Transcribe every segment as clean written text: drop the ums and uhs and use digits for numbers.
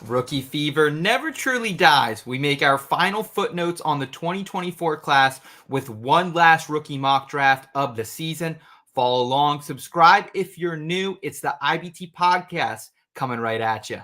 Rookie fever never truly dies. We make our final footnotes on the 2024 class with one last rookie mock draft of the season. Follow along, subscribe if you're new. It's the IBT podcast coming right at you.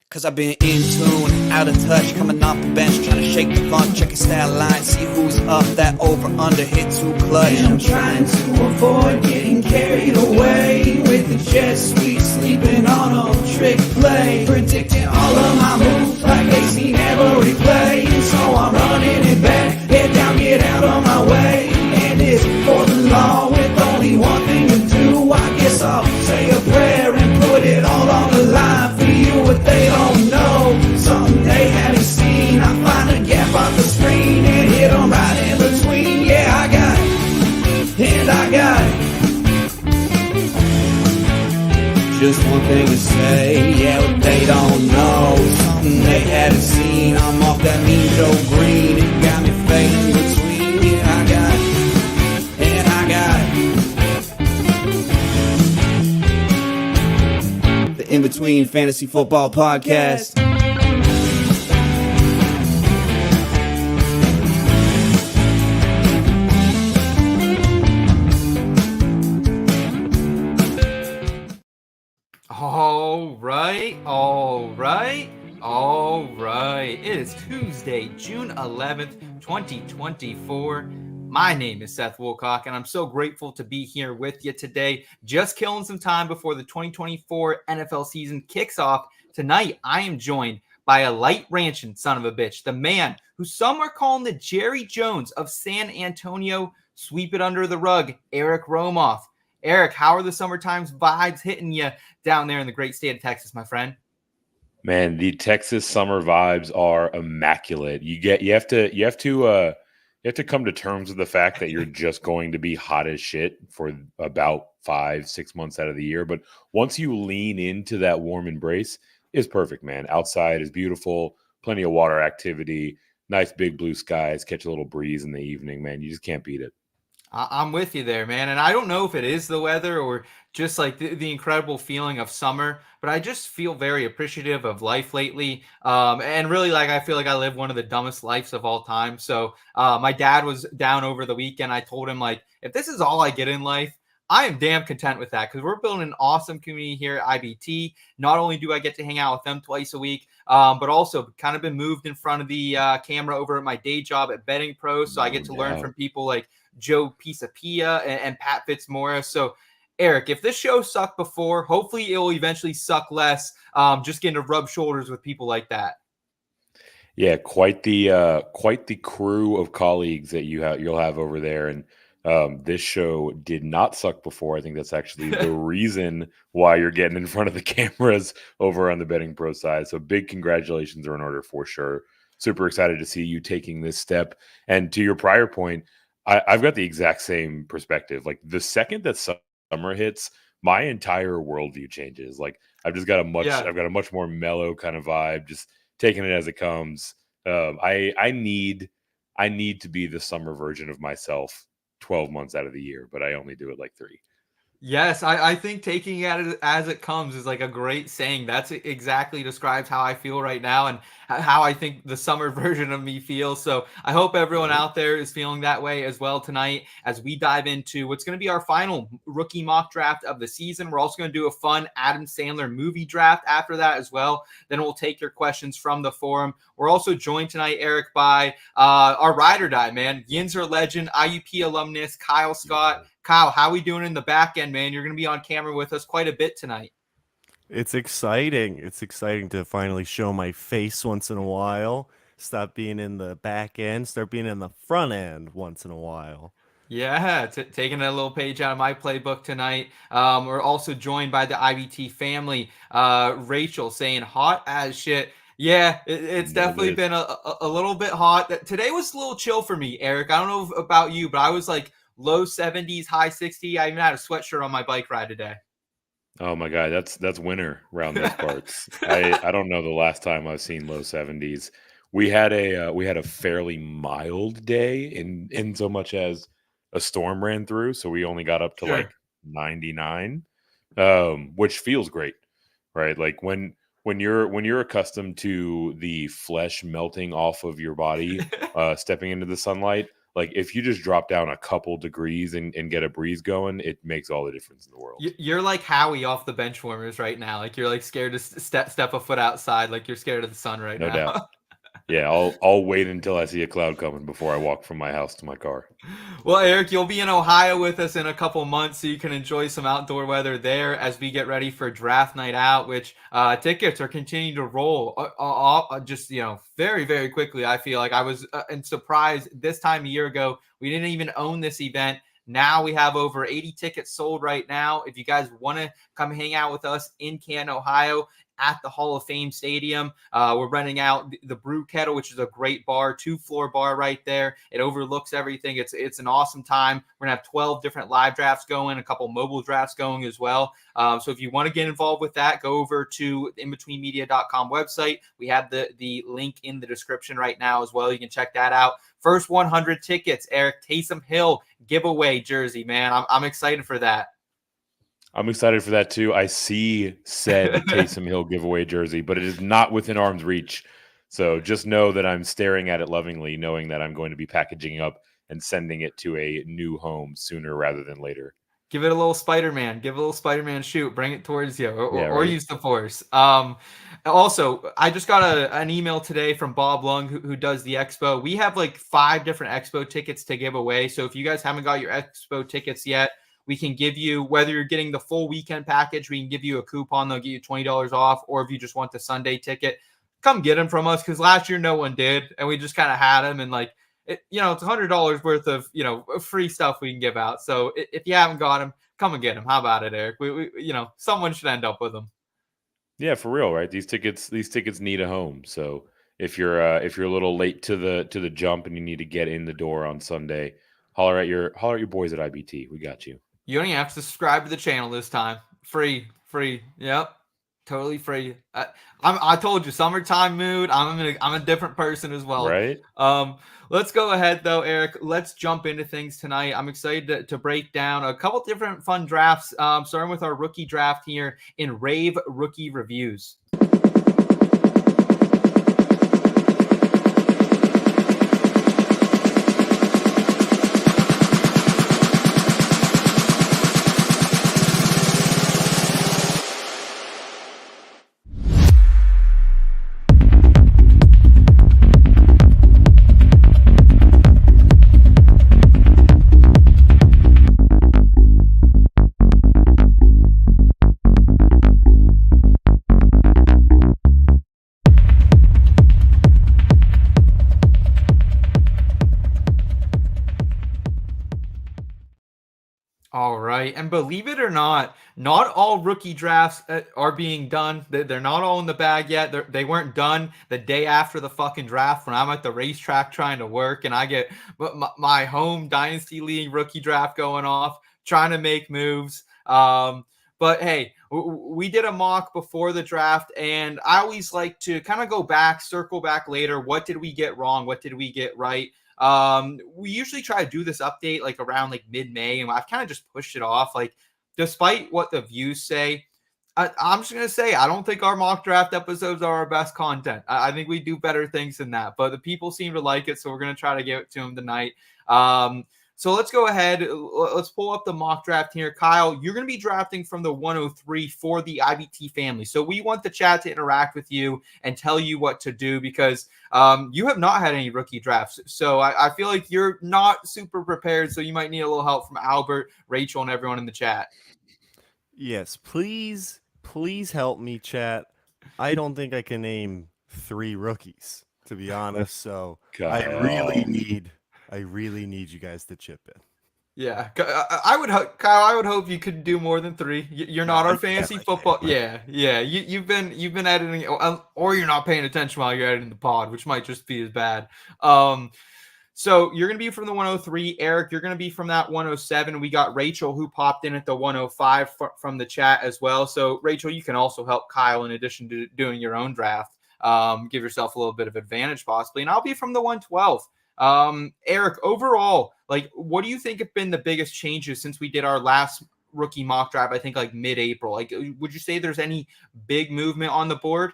Cause I've been in tune, out of touch, coming off the bench, trying to shake the funk, check a stat line, see who's up, that over under hit too clutch. And I'm trying to avoid getting carried away with the jet sweep, sleeping on a trick play, predicting all of my moves like they seen every play. And so I'm running it back, head down, get out of my way. And it's for the law with only one thing to do. I guess I'll say a prayer and put it all on the line for you. What they don't know, something they haven't seen. I find a gap on the screen and hit them right in between. Yeah, I got it, and I got it. Just one thing to say, yeah, what they don't know, something they haven't seen. I'm off that mean Joe Green, it got me fading between. Yeah, I got it, and I got it. The In Between Fantasy Football Podcast. All right. It is Tuesday, June 11th, 2024. My name is Seth Woolcock, and I'm so grateful to be here with you today. Just killing some time before the 2024 NFL season kicks off. Tonight, I am joined by a light ranching son of a bitch, the man who some are calling the Jerry Jones of San Antonio. Sweep it under the rug, Eric Romoff. Eric, how are the summertime vibes hitting you down there in the great state of Texas, my friend? Man, the Texas summer vibes are immaculate. You have to come to terms with the fact that you're just going to be hot as shit for about 5-6 months out of the year. But once you lean into that warm embrace, it's perfect, man. Outside is beautiful, plenty of water activity, nice big blue skies, catch a little breeze in the evening, man. You just can't beat it. I'm with you there, man. And I don't know if it is the weather or just like the incredible feeling of summer, but I just feel very appreciative of life lately. And really, like, I feel like I live one of the dumbest lives of all time. So my dad was down over the weekend. I told him, like, if this is all I get in life, I am damn content with that because we're building an awesome community here at IBT. Not only do I get to hang out with them twice a week, but also kind of been moved in front of the camera over at my day job at Betting Pro. So I get to learn from people like Joe Pisapia and Pat Fitzmaurice. So, Eric, if this show sucked before, hopefully it will eventually suck less. Just getting to rub shoulders with people like that. Yeah, quite the crew of colleagues that you'll have over there. And this show did not suck before. I think that's actually the reason why you're getting in front of the cameras over on the Betting Pro side. So big congratulations are in order for sure. Super excited to see you taking this step. And to your prior point, I've got the exact same perspective. Like the second that summer hits, my entire worldview changes. Like I've got a much more mellow kind of vibe, just taking it as it comes. I need to be the summer version of myself 12 months out of the year, but I only do it like 3. Yes, I think taking it as it comes is like a great saying. That's exactly describes how I feel right now and how I think the summer version of me feels. So I hope everyone out there is feeling that way as well tonight as we dive into what's going to be our final rookie mock draft of the season. We're also going to do a fun Adam Sandler movie draft after that as well. Then we'll take your questions from the forum. We're also joined tonight, Eric, by our ride or die, man. Yinzer legend, IUP alumnus, Kyle Scott. Kyle, how are we doing in the back end, man? You're going to be on camera with us quite a bit tonight. It's exciting. It's exciting to finally show my face once in a while. Stop being in the back end, start being in the front end once in a while. Yeah, taking a little page out of my playbook tonight. We're also joined by the IBT family. Rachel saying hot as shit. Yeah, it's definitely been a little bit hot. Today was a little chill for me, Eric. I don't know about you, but I was like low 70s, high 60s. I even had a sweatshirt on my bike ride today. Oh my God, that's winter around these parts. I don't know the last time I've seen low 70s. We had a fairly mild day in so much as a storm ran through, so we only got up to like 99, which feels great, right? Like when when you're accustomed to the flesh melting off of your body, stepping into the sunlight, like if you just drop down a couple degrees and get a breeze going, it makes all the difference in the world. You're like Howie off the bench warmers right now. Like you're like scared to step a foot outside. Like you're scared of the sun right No doubt. now. Yeah, I'll wait until I see a cloud coming before I walk from my house to my car. Well, Eric, you'll be in Ohio with us in a couple months, so you can enjoy some outdoor weather there as we get ready for draft night out, which tickets are continuing to roll just, very, very quickly. I feel like I was surprised this time a year ago. We didn't even own this event. Now we have over 80 tickets sold right now. If you guys want to come hang out with us in Canton, Ohio, at the Hall of Fame Stadium. We're renting out the Brew Kettle, which is a great bar, 2-floor bar right there. It overlooks everything. It's an awesome time. We're going to have 12 different live drafts going, a couple mobile drafts going as well. So if you want to get involved with that, go over to the inbetweenmedia.com website. We have the link in the description right now as well. You can check that out. First 100 tickets, Eric, Taysom Hill giveaway jersey, man. I'm excited for that. I'm excited for that too. I see said Taysom Hill giveaway jersey, but it is not within arm's reach. So just know that I'm staring at it lovingly, knowing that I'm going to be packaging up and sending it to a new home sooner rather than later. Give it a little Spider-Man. Give it a little Spider-Man shoot. Bring it towards you, or use the Force. Also, I just got an email today from Bob Lung, who does the Expo. We have like 5 different Expo tickets to give away. So if you guys haven't got your Expo tickets yet, we can give you, whether you're getting the full weekend package, we can give you a coupon. They'll get you $20 off. Or if you just want the Sunday ticket, come get them from us, because last year no one did. And we just kind of had them. And like, it's $100 worth of, free stuff we can give out. So if you haven't got them, come and get them. How about it, Eric? We someone should end up with them. Yeah, for real, right? These tickets need a home. So if you're a little late to the jump and you need to get in the door on Sunday, holler at your boys at IBT. We got you. You don't even have to subscribe to the channel this time. Free. Yep. Totally free. I told you, summertime mood. I'm a different person as well. Right. Let's go ahead though, Eric. Let's jump into things tonight. I'm excited to break down a couple different fun drafts. Starting with our rookie draft here in Rave Rookie Reviews. All right. And believe it or not all rookie drafts are being done. They're not all in the bag yet. They weren't done the day after the fucking draft when I'm at the racetrack trying to work and I get my home Dynasty League rookie draft going off, trying to make moves. But hey, we did a mock before the draft, and I always like to kind of go back, circle back later. What did we get wrong? What did we get right? We usually try to do this update like around like mid-May, and I've kind of just pushed it off. Like, despite what the views say, I'm just gonna say I don't think our mock draft episodes are our best content. I think we do better things than that, but the people seem to like it, so we're gonna try to give it to them tonight. So let's go ahead. Let's pull up the mock draft here. Kyle, you're going to be drafting from the 103 for the IBT family. So we want the chat to interact with you and tell you what to do, because you have not had any rookie drafts. So I feel like you're not super prepared. So you might need a little help from Albert, Rachel, and everyone in the chat. Yes, please help me, chat. I don't think I can name 3 rookies, to be honest. So I really need you guys to chip in. Yeah, I would hope, Kyle. I would hope you could do more than 3. You're not our fantasy football. Yeah. You've been editing, or you're not paying attention while you're editing the pod, which might just be as bad. So you're gonna be from the 103, Eric. You're gonna be from that 107. We got Rachel, who popped in at the 105 from the chat as well. So Rachel, you can also help Kyle in addition to doing your own draft. Give yourself a little bit of advantage possibly, and I'll be from the 112. Eric, overall, like, what do you think have been the biggest changes since we did our last rookie mock draft, I think like mid-April. Like, would you say there's any big movement on the board?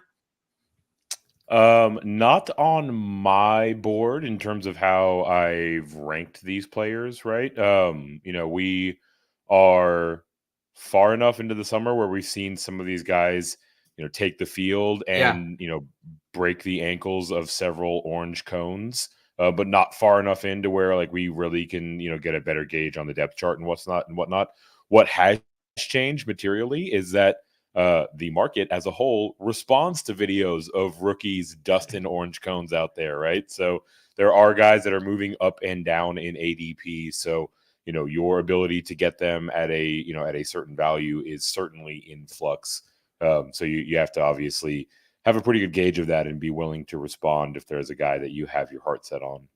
Not on my board in terms of how I've ranked these players, right? We are far enough into the summer where we've seen some of these guys, take the field Yeah. and, break the ankles of several orange cones, but not far enough into where like we really can, get a better gauge on the depth chart and whatnot. What has changed materially is that the market as a whole responds to videos of rookies dusting orange cones out there, right? So there are guys that are moving up and down in ADP. So, your ability to get them at a certain value is certainly in flux. So you have to obviously have a pretty good gauge of that and be willing to respond if there's a guy that you have your heart set on.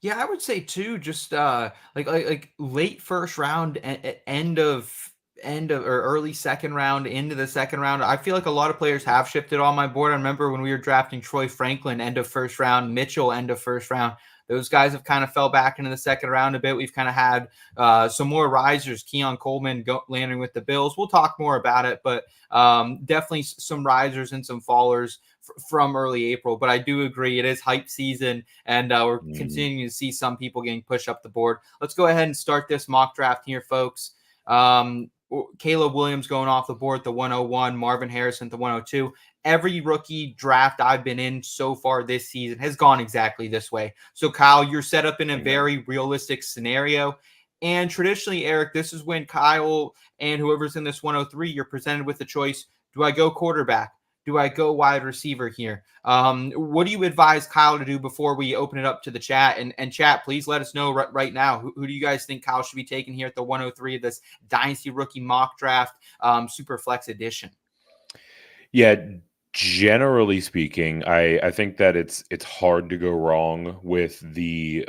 Yeah, I would say too, just like late first round, end of or early second round into the second round. I feel like a lot of players have shifted on my board. I remember when we were drafting Troy Franklin, end of first round, Mitchell, end of first round. Those guys have kind of fell back into the second round a bit. We've kind of had some more risers. Keon Coleman landing with the Bills. We'll talk more about it, but definitely some risers and some fallers from early April. But I do agree it is hype season, and we're continuing to see some people getting pushed up the board. Let's go ahead and start this mock draft here, folks. Caleb Williams going off the board at the 101, Marvin Harrison at the 102. Every rookie draft I've been in so far this season has gone exactly this way. So, Kyle, you're set up in a very realistic scenario. And traditionally, Eric, this is when Kyle and whoever's in this 103, you're presented with the choice. Do I go quarterback? Do I go wide receiver here? What do you advise Kyle to do before we open it up to the chat? And chat, please let us know right now. Who do you guys think Kyle should be taking here at the 103 of this Dynasty rookie mock draft Superflex edition? Yeah, generally speaking, I think that it's hard to go wrong with the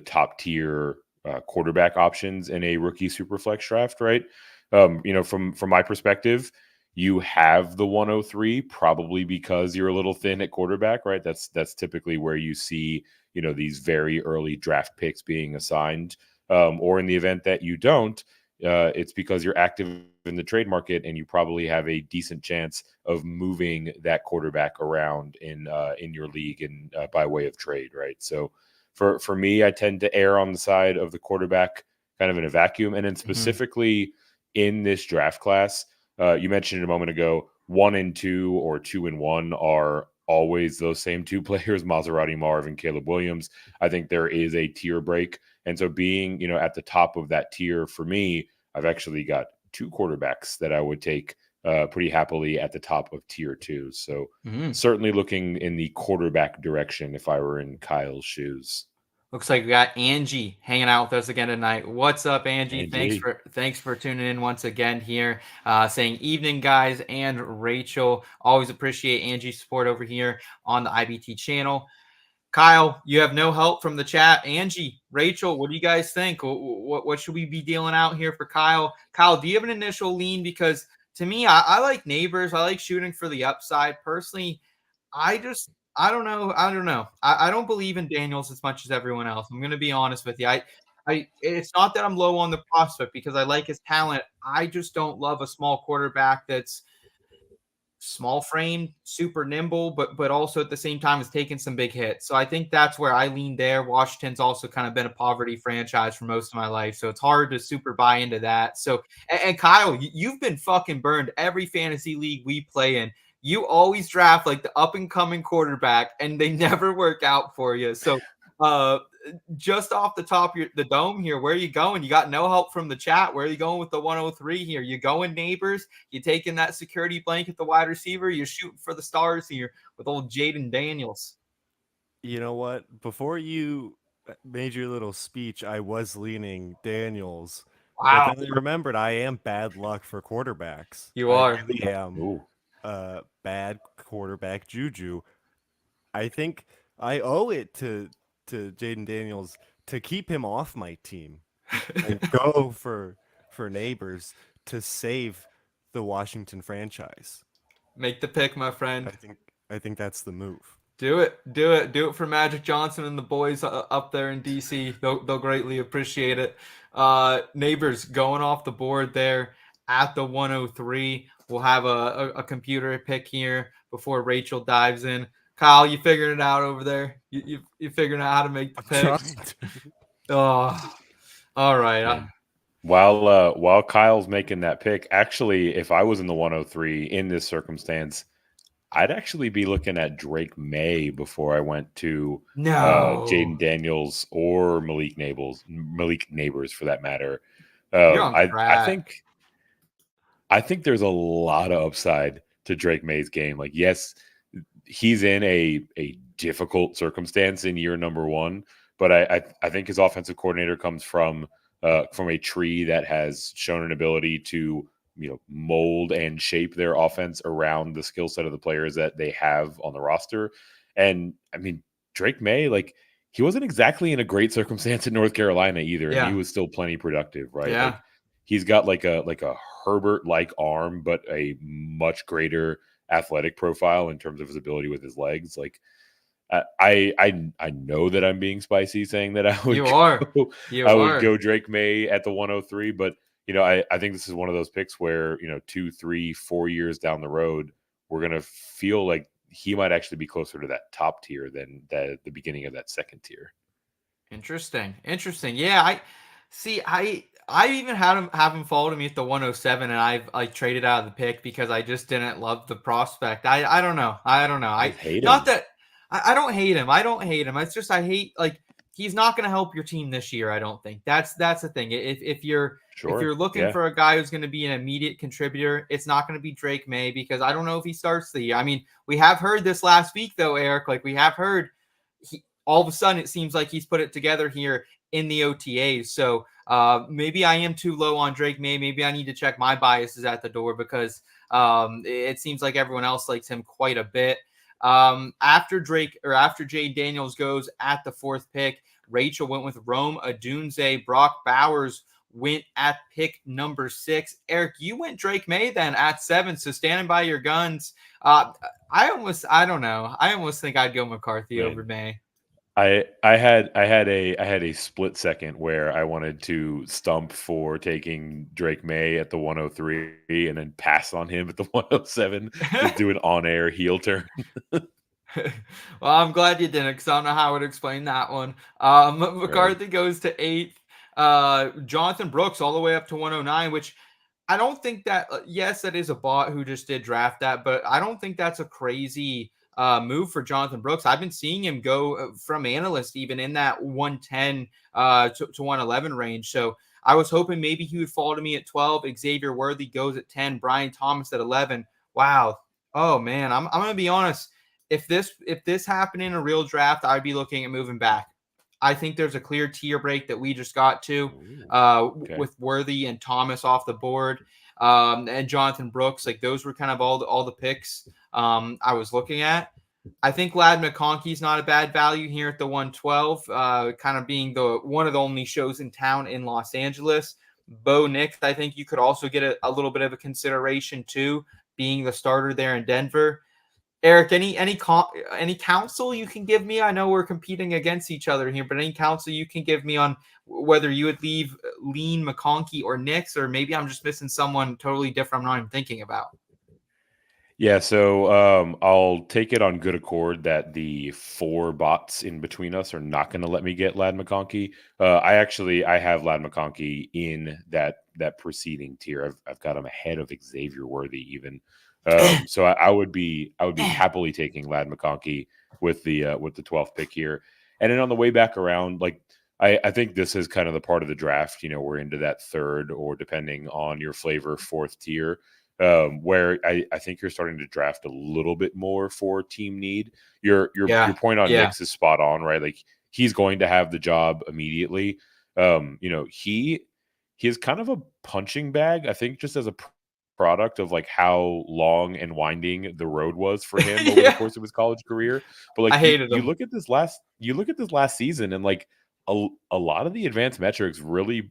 top tier quarterback options in a rookie Superflex draft, right? From my perspective, you have the 103 probably because you're a little thin at quarterback, right? That's typically where you see, these very early draft picks being assigned. Or in the event that you don't, it's because you're active in the trade market and you probably have a decent chance of moving that quarterback around in your league and by way of trade, right? So for me, I tend to err on the side of the quarterback kind of in a vacuum. And then specifically in this draft class, you mentioned a moment ago, 1 and 2 or 2 and 1 are always those same two players, Maserati Marv and Caleb Williams. I think there is a tier break. And so being, at the top of that tier for me, I've actually got 2 quarterbacks that I would take pretty happily at the top of tier 2. So certainly looking in the quarterback direction if I were in Kyle's shoes. Looks like we got Angie hanging out with us again tonight. What's up, Angie? Angie. Thanks for tuning in once again here. Saying evening, guys, and Rachel. Always appreciate Angie's support over here on the IBT channel. Kyle, you have no help from the chat. Angie, Rachel, what do you guys think? What should we be dealing out here for Kyle? Kyle, do you have an initial lean? Because to me, I like neighbors. I like shooting for the upside. Personally, I don't know. I don't believe in Daniels as much as everyone else. I'm going to be honest with you. It's not that I'm low on the prospect because I like his talent. I just don't love a small quarterback that's small framed, super nimble, but also at the same time is taking some big hits. So I think that's where I lean there. Washington's also kind of been a poverty franchise for most of my life, so it's hard to super buy into that. So and Kyle, you've been fucking burned every fantasy league we play in. You always draft like the up and coming quarterback, and they never work out for you. So just off the top of the dome here, where are you going? You got no help from the chat. Where are you going with the 103 here? You going neighbors? You taking that security blanket, the wide receiver? You're shooting for the stars here with old Jaden Daniels. You know what? Before you made your little speech, I was leaning Daniels. Wow. But then I remembered I am bad luck for quarterbacks. You are. I really am bad quarterback juju. I think I owe it to Jaden Daniels to keep him off my team and go for neighbors to save the Washington franchise. Make the pick, my friend. I think that's the move. Do it for Magic Johnson and the boys up there in DC. They'll greatly appreciate it. Neighbors going off the board there at the 103. We'll have a computer pick here before Rachel dives in. Kyle, you figuring it out over there? You figuring out how to make the I'm picks? trying to. Oh, all right. Yeah. While Kyle's making that pick, actually, if I was in the 103 in this circumstance, I'd actually be looking at Drake May before I went to No, Jaden Daniels or Malik Neighbors for that matter. you're on I crack. think there's a lot of upside to Drake May's game. Like, yes, he's in a difficult circumstance in year number one, but I think his offensive coordinator comes from a tree that has shown an ability to mold and shape their offense around the skill set of the players that they have on the roster. And I mean, Drake May, like, he wasn't exactly in a great circumstance in North Carolina either, and he Yeah, was still plenty productive, right? yeah. Like, he's got like a Herbert like arm, but a much greater athletic profile in terms of his ability with his legs. Like, I know that I'm being spicy saying that I would You are. go, You I would are. go Drake May at the 103, but I think this is one of those picks where 2, 3, 4 years down the road, we're gonna feel like he might actually be closer to that top tier than the beginning of that second tier. Interesting. Interesting. Yeah, I see. I even had him have him fall to me at the 107, and I've like traded out of the pick because I just didn't love the prospect. I don't know. I don't know. I I hate not him. that I don't hate him. I don't hate him. It's just I hate like he's not going to help your team this year. I don't think that's the thing. If Sure. you're looking Yeah. for a guy who's going to be an immediate contributor, it's not going to be Drake May because I don't know if he starts the year. I mean, we have heard this last week though, Eric. Like we have heard all of a sudden it seems like he's put it together here in the OTAs. So maybe I am too low on Drake May. Maybe I need to check my biases at the door because it seems like everyone else likes him quite a bit. After Jay Daniels goes at the fourth pick, Rachel went with Rome Odunze. Brock Bowers went at pick number 6. Eric, you went Drake May then at 7. So standing by your guns. I don't know. I almost think I'd go McCarthy over Man. May. I had a split second where I wanted to stump for taking Drake May at the 103 and then pass on him at the 107. Just do an on-air heel turn. Well, I'm glad you didn't because I don't know how I would explain that one. McCarthy goes to 8th. Jonathon Brooks all the way up to 109, which I don't think that, yes, that is a bot who just did draft that, but I don't think that's a crazy move for Jonathon Brooks. I've been seeing him go from analyst even in that 110 to 111 range. So I was hoping maybe he would fall to me at 12. Xavier Worthy goes at 10. Brian Thomas at 11. Wow. Oh man, I'm going to be honest. If this happened in a real draft, I'd be looking at moving back. I think there's a clear tier break that we just got to Okay. with Worthy and Thomas off the board, and Jonathon Brooks. Like those were kind of all the picks I was looking at. I think Lad McConkey's not a bad value here at the 112, kind of being the one of the only shows in town in Los Angeles. Bo Nix, I think you could also get a little bit of a consideration too, being the starter there in Denver. Eric, any counsel you can give me? I know we're competing against each other here, but any counsel you can give me on whether you would lean McConkey or Nix, or maybe I'm just missing someone totally different I'm not even thinking about. Yeah, so I'll take it on good accord that the 4 bots in between us are not going to let me get Lad McConkey. I have Lad McConkey in that preceding tier. I've got him ahead of Xavier Worthy even. So I would be happily taking Lad McConkey with the 12th pick here. And then on the way back around, like I think this is kind of the part of the draft. We're into that third or depending on your flavor, 4th tier. Where I think you're starting to draft a little bit more for team need. Your point on Nix is spot on, right? Like he's going to have the job immediately. He is kind of a punching bag, I think, just as a product of like how long and winding the road was for him over the course of his college career. But like I hated you him. look at this last season and like a lot of the advanced metrics really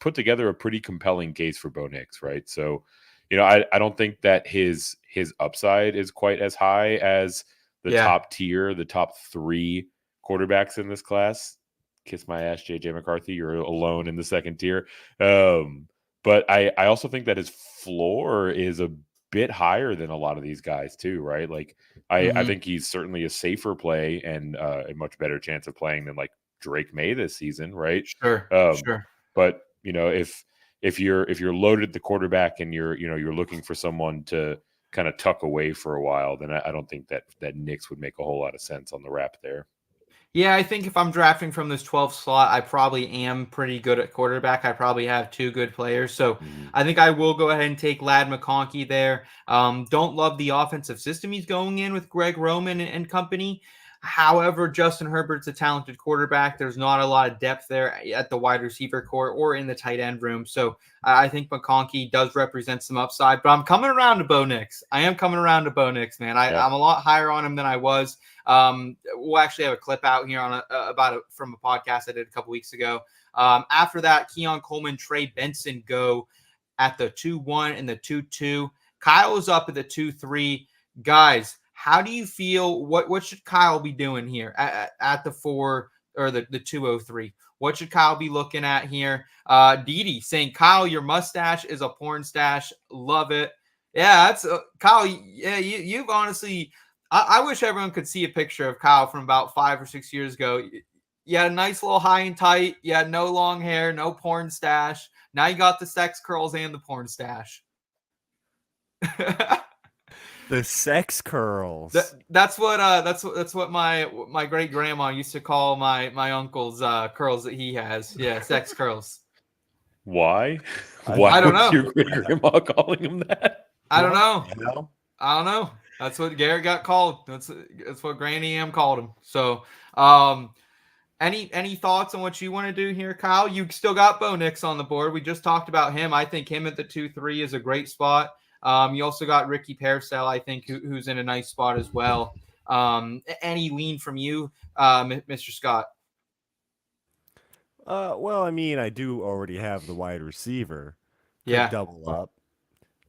put together a pretty compelling case for Bo Nix, right? So I don't think that his upside is quite as high as the top tier, the top 3 quarterbacks in this class. Kiss my ass, JJ McCarthy. You're alone in the second tier. But I also think that his floor is a bit higher than a lot of these guys too, right? Like I Mhm. think he's certainly a safer play and a much better chance of playing than like Drake May this season, right? Sure, Um, sure. but if you're loaded at the quarterback and you're looking for someone to kind of tuck away for a while, then I don't think that Knicks would make a whole lot of sense on the wrap there. Yeah, I think if I'm drafting from this 12 slot, I probably am pretty good at quarterback. I probably have two good players. So Mhm. I think I will go ahead and take Lad McConkey there. Don't love the offensive system he's going in with Greg Roman and company. However, Justin Herbert's a talented quarterback. There's not a lot of depth there at the wide receiver core or in the tight end room. So I think McConkey does represent some upside. But I'm coming around to Bo Nix. I am coming around to Bo Nix, man. Yeah. I'm a lot higher on him than I was. We'll actually have a clip out here on from a podcast I did a couple weeks ago. After that, Keon Coleman, Trey Benson go at the 2-1 and the 2-2. Kyle is up at the 2-3. Guys, how do you feel? What should Kyle be doing here at the 4 or the 203? What should Kyle be looking at here? Didi saying, Kyle, your mustache is a porn stash. Love it. Yeah, that's Kyle. Yeah, you've honestly. I wish everyone could see a picture of Kyle from about 5 or 6 years ago. You had a nice little high and tight. You had no long hair, no porn stash. Now you got the sex curls and the porn stash. The sex curls. That's what my great grandma used to call my uncle's curls that he has. Yeah, sex curls. Why? I Why don't was know. your great grandma calling him that? I don't know. Hell? I don't know. That's what Garrett got called. That's what Granny M called him. So, any thoughts on what you want to do here, Kyle? You still got Bo Nix on the board. We just talked about him. I think him at the 2-3 is a great spot. You also got Ricky Parcell, I think, who's in a nice spot as well. Any lean from you, Mr. Scott? Well, I mean, I do already have the wide receiver. Could Yeah. double up.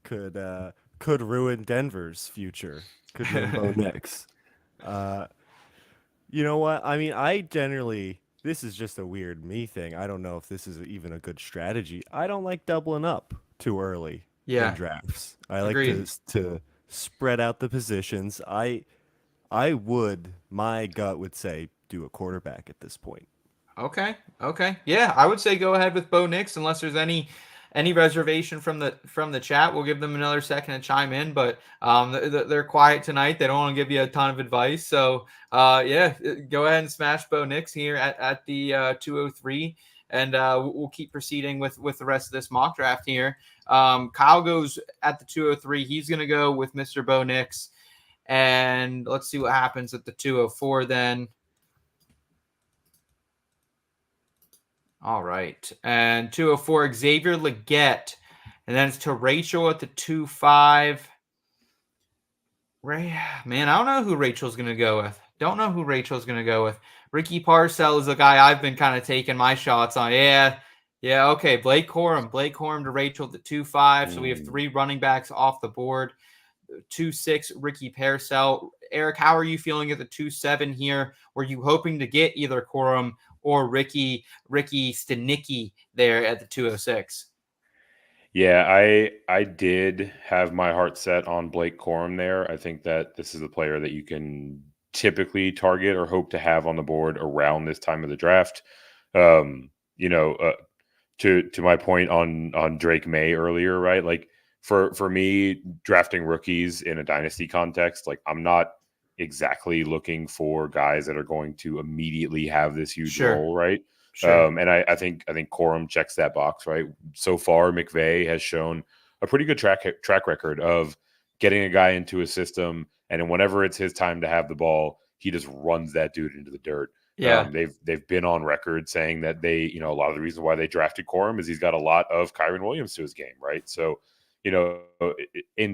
Could ruin Denver's future. Could ruin Bo Nix. You know what? I mean, this is just a weird me thing. I don't know if this is even a good strategy. I don't like doubling up too early in drafts. I like Agreed. to spread out the positions. My gut would say do a quarterback at this point. Okay. Yeah, I would say go ahead with Bo Nix unless there's any reservation from the chat. We'll give them another second to chime in, but they're quiet tonight. They don't want to give you a ton of advice. So yeah, go ahead and smash Bo Nix here at the 203, and we'll keep proceeding with the rest of this mock draft here. Kyle goes at the 203. He's going to go with Mr. Bo Nix, and let's see what happens at the 204 then. All right. And 204, Xavier Leggett. And then it's to Rachel at the 2-5. Man, I don't know who Rachel's going to go with. Ricky Parcell is the guy I've been kind of taking my shots on. Yeah, okay. Blake Corum to Rachel at the 2-5. So we have 3 running backs off the board. 2-6, Ricky Parcell. Eric, how are you feeling at the 2-7 here? Were you hoping to get either Corum or Ricky Stanicki there at the 206? Yeah, I did have my heart set on Blake Corum there. I think that this is a player that you can typically target or hope to have on the board around this time of the draft. To my point on Drake May earlier, right? Like for me, drafting rookies in a dynasty context, like I'm not exactly looking for guys that are going to immediately have this huge role, right? Sure. And I think Corum checks that box, right? So far, McVay has shown a pretty good track record of getting a guy into a system, and then whenever it's his time to have the ball, he just runs that dude into the dirt. Yeah. They've been on record saying that a lot of the reason why they drafted Corum is he's got a lot of Kyron Williams to his game, right? So, in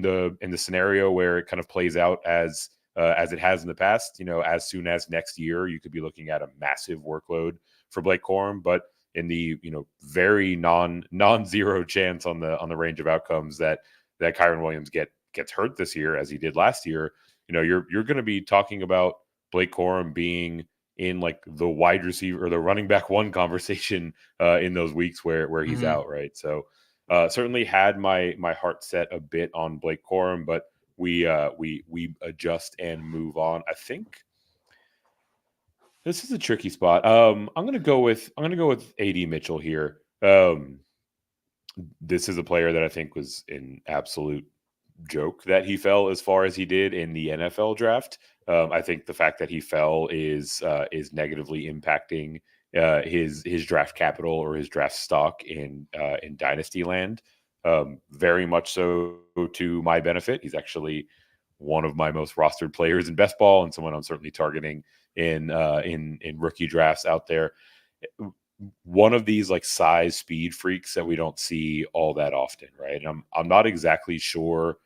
the scenario where it kind of plays out as it has in the past, as soon as next year, you could be looking at a massive workload for Blake Corum, but in the very non-zero chance on the range of outcomes that Kyron Williams gets hurt this year as he did last year, you're going to be talking about Blake Corum being in like the wide receiver or the running back one conversation in those weeks where he's out, right? So Certainly had my heart set a bit on Blake Corum, but we adjust and move on. I think this is a tricky spot. I'm gonna go with AD Mitchell here. This is a player that I think was an absolute joke that he fell as far as he did in the NFL draft. I think the fact that he fell is negatively impacting his draft capital or his draft stock in Dynasty land. Very much so to my benefit. He's actually one of my most rostered players in best ball and someone I'm certainly targeting in rookie drafts out there. One of these like size speed freaks that we don't see all that often, right? And I'm not exactly sure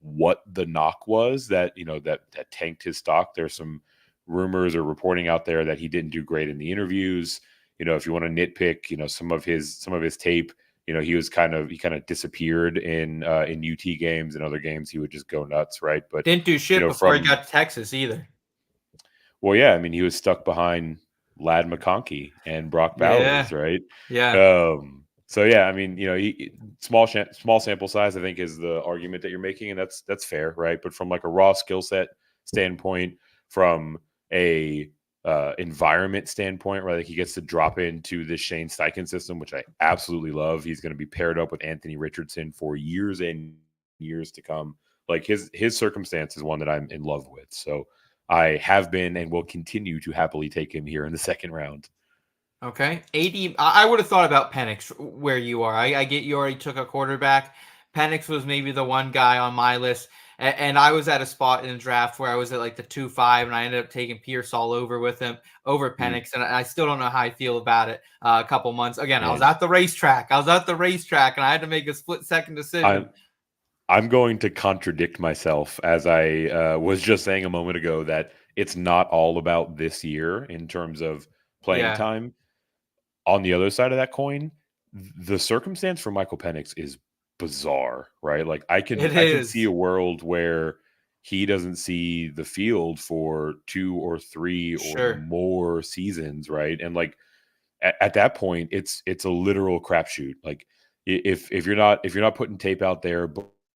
what the knock was that that tanked his stock. There's some rumors or reporting out there that he didn't do great in the interviews. If you want to nitpick, some of his tape, he kind of disappeared in UT games and other games. He would just go nuts, right? But didn't do shit before he got to Texas either. Well, yeah, I mean, he was stuck behind Lad McConkey and Brock Bowers, right? Yeah. So yeah, I mean, small sample size, I think, is the argument that you're making, and that's fair, right? But from like a raw skill set standpoint, from a environment standpoint, right? Like he gets to drop into this Shane Steichen system, which I absolutely love. He's going to be paired up with Anthony Richardson for years and years to come. Like his circumstance is one that I'm in love with. So I have been and will continue to happily take him here in the second round. Okay. AD, I would have thought about Penix where you are. I get you already took a quarterback. Penix was maybe the one guy on my list. And I was at a spot in the draft where I was at like the 2-5, and I ended up taking Pierce all over with him over Penix. And I still don't know how I feel about it a couple months. Again, I was at the racetrack. And I had to make a split-second decision. I'm going to contradict myself, as I was just saying a moment ago, that it's not all about this year in terms of playing time. On the other side of that coin, the circumstance for Michael Penix is bizarre, right? Like I can see a world where he doesn't see the field for 2 or 3 or more seasons, right? And like at that point, it's a literal crapshoot. Like if you're not putting tape out there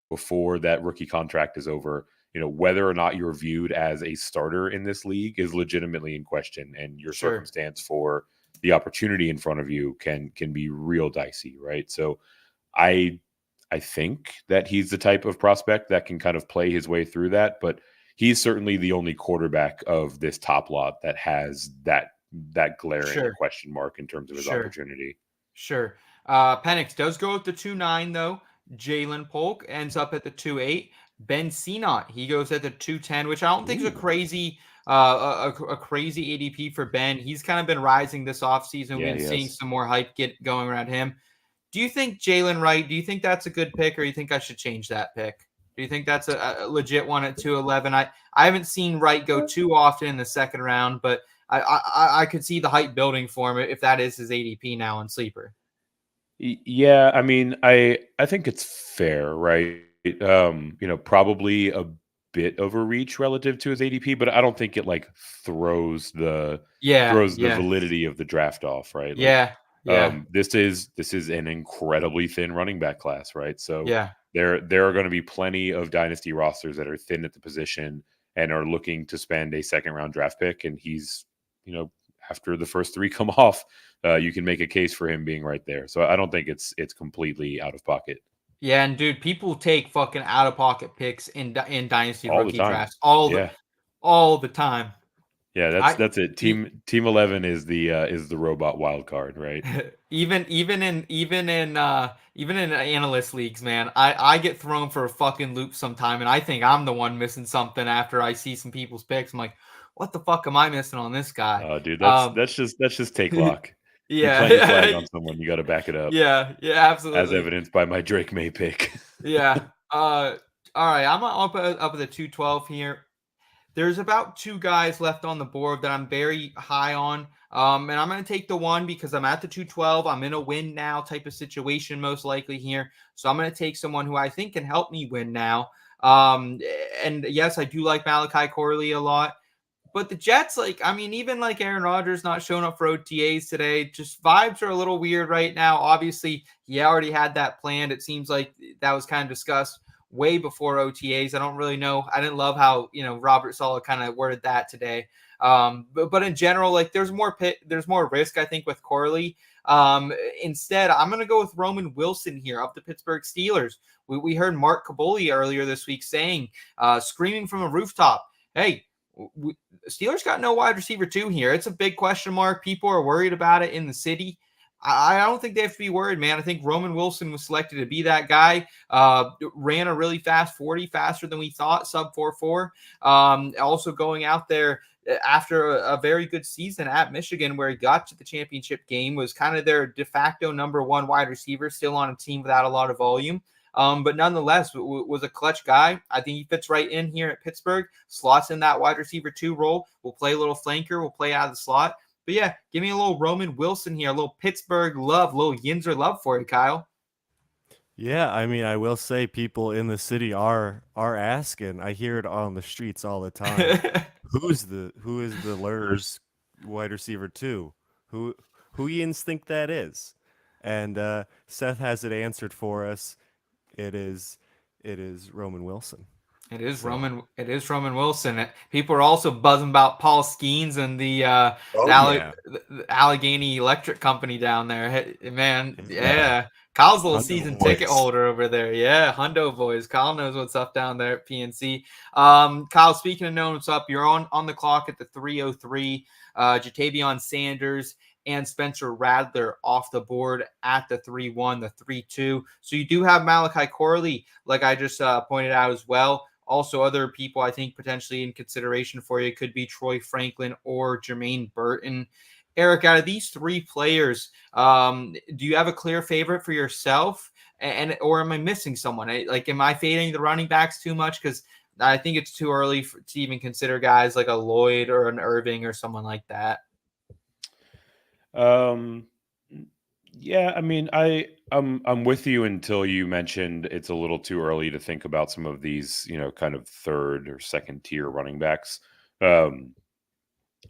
before that rookie contract is over, whether or not you're viewed as a starter in this league is legitimately in question, and your circumstance for the opportunity in front of you can be real dicey, right? So I think that he's the type of prospect that can kind of play his way through that, but he's certainly the only quarterback of this top lot that has that glaring question mark in terms of his opportunity. Sure. Penix does go at the 2-9 though. Jalen Polk ends up at the 2-8. Ben Senot, he goes at the 2-10, which I don't think is a crazy ADP for Ben. He's kind of been rising this offseason. We've been seeing some more hype get going around him. Do you think Jalen Wright, do you think that's a good pick, or do you think I should change that pick? Do you think that's a legit one at 2-11? I haven't seen Wright go too often in the second round, but I could see the hype building for him if that is his ADP now in Sleeper. Yeah, I mean, I think it's fair, right? Probably a bit overreach relative to his ADP, but I don't think it like throws the validity of the draft off, right? Like, this is an incredibly thin running back class, right? So there are going to be plenty of dynasty rosters that are thin at the position and are looking to spend a second round draft pick, and he's after the first 3 come off, you can make a case for him being right there. So I don't think it's completely out of pocket. Yeah, and dude, people take fucking out of pocket picks in dynasty all rookie drafts all the time. Yeah, that's it. Team 11 is the robot wild card, right? even in analyst leagues, man, I get thrown for a fucking loop sometime, and I think I'm the one missing something after I see some people's picks. I'm like, what the fuck am I missing on this guy? Oh, dude, that's just take lock. Yeah, you plant a flag on someone, you got to back it up. Yeah, absolutely. As evidenced by my Drake May pick. Yeah. All right, I'm up at the 212 here. There's about 2 guys left on the board that I'm very high on. And I'm going to take the one because I'm at the 212. I'm in a win now type of situation, most likely here. So I'm going to take someone who I think can help me win now. And yes, I do like Malachi Corley a lot. But the Jets, like, I mean, even like Aaron Rodgers not showing up for OTAs today, just vibes are a little weird right now. Obviously, he already had that planned. It seems like that was kind of discussed way before OTAs. I don't really know. I didn't love how, Robert Saleh kind of worded that today. But in general, like there's more risk, I think, with Corley. Instead, I'm going to go with Roman Wilson here of the Pittsburgh Steelers. We heard Mark Caboli earlier this week saying, screaming from a rooftop, hey, Steelers got no wide receiver 2 here. It's a big question mark. People are worried about it in the city. I don't think they have to be worried, man. I think Roman Wilson was selected to be that guy. Ran a really fast 40, faster than we thought, sub 4.4. Also going out there after a very good season at Michigan, where he got to the championship game, was kind of their de facto number 1 wide receiver, still on a team without a lot of volume. But nonetheless, was a clutch guy. I think he fits right in here at Pittsburgh, slots in that wide receiver 2 role. We'll play a little flanker. We'll play out of the slot. But yeah, give me a little Roman Wilson here, a little Pittsburgh love, a little Yinzer love for you, Kyle. Yeah, I mean, I will say people in the city are asking. I hear it on the streets all the time. Who is the Lurs wide receiver 2? Who Yins think that is? And Seth has it answered for us. It is Roman Wilson. It is Roman Wilson. People are also buzzing about Paul Skeens and the Allegheny Electric Company down there. Hey, man, yeah. Kyle's a little Hundo season boys. ticket holder over there. Yeah, Hundo boys. Kyle knows what's up down there at PNC. Kyle, speaking of knowing what's up, you're on the clock at the 3:03. Jatavion Sanders and Spencer Rattler off the board at the 3-1, the 3-2. So you do have Malachi Corley, like I just pointed out as well. Also, other people I think potentially in consideration for you could be Troy Franklin or Jermaine Burton. Eric, out of these 3 players, do you have a clear favorite for yourself? Or am I missing someone? Am I fading the running backs too much? Because I think it's too early to even consider guys like a Lloyd or an Irving or someone like that. Yeah, I mean, I'm with you until you mentioned it's a little too early to think about some of these, kind of third or second tier running backs. I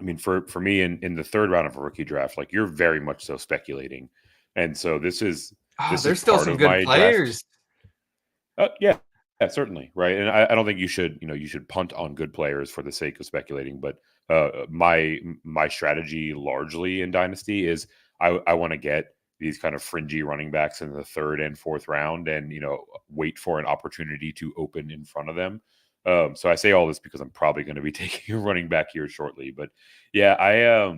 mean, for me in the 3rd round of a rookie draft, like you're very much so speculating, and so this is there's still some good players. Yeah, certainly, right. And I don't think you should punt on good players for the sake of speculating. But my strategy largely in Dynasty is I want to get these kind of fringy running backs in the 3rd and 4th round, and wait for an opportunity to open in front of them. So I say all this because I'm probably going to be taking a running back here shortly. But yeah, I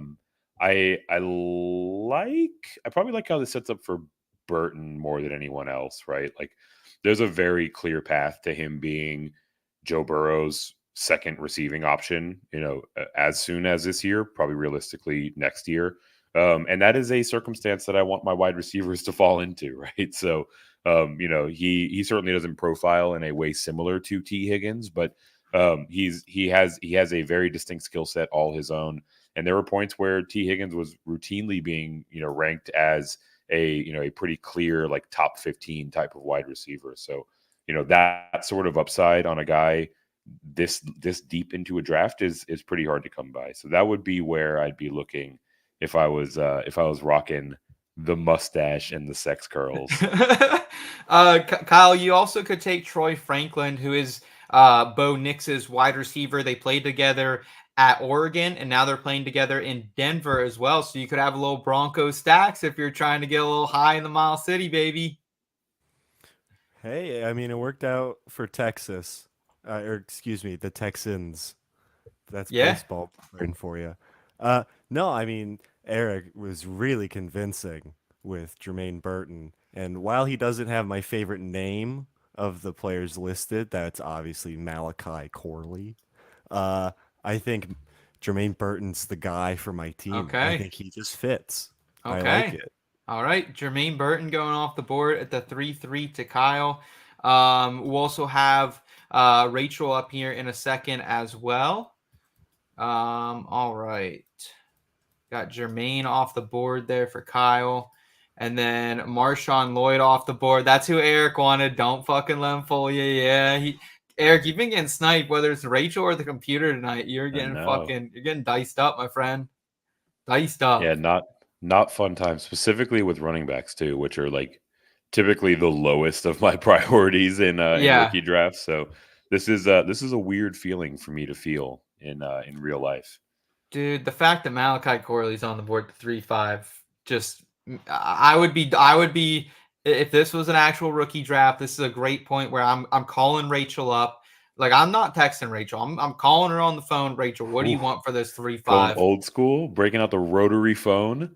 probably like how this sets up for Burton more than anyone else, right? Like there's a very clear path to him being Joe Burrow's 2nd receiving option, as soon as this year, probably realistically next year. And that is a circumstance that I want my wide receivers to fall into, right? So, he certainly doesn't profile in a way similar to T. Higgins, but he has a very distinct skill set all his own. And there were points where T. Higgins was routinely being, ranked as a pretty clear like top 15 type of wide receiver. So, that sort of upside on a guy this deep into a draft is pretty hard to come by. So that would be where I'd be looking if I was rocking the mustache and the sex curls. Kyle, you also could take Troy Franklin, who is Bo Nix's wide receiver. They played together at Oregon, and now they're playing together in Denver as well. So you could have a little Broncos stacks if you're trying to get a little high in the Mile City, baby. Hey, I mean, it worked out for Texas, the Texans. That's baseball for you. No, I mean, Eric was really convincing with Jermaine Burton. And while he doesn't have my favorite name of the players listed, that's obviously Malachi Corley. I think Jermaine Burton's the guy for my team. Okay. I think he just fits. Okay. I like it. All right. Jermaine Burton going off the board at the 3-3 to Kyle. We'll also have Rachel up here in a second as well. All right. Got Jermaine off the board there for Kyle. And then Marshawn Lloyd off the board. That's who Eric wanted. Don't fucking let him fool you. Yeah. Eric, you've been getting sniped, whether it's Rachel or the computer tonight. You're I getting know. you're getting diced up, my friend. Diced up. Yeah, not fun times, specifically with running backs too, which are like typically the lowest of my priorities in Yeah. rookie drafts. So this is a weird feeling for me to feel in real life. Dude, the fact that Malachi Corley's on the board to 3-5, just I would be if this was an actual rookie draft. This is a great point where I'm calling Rachel up. Like, I'm not texting Rachel. I'm calling her on the phone. Rachel, what do you Ooh, want for this going 3-5? old school, breaking out the rotary phone.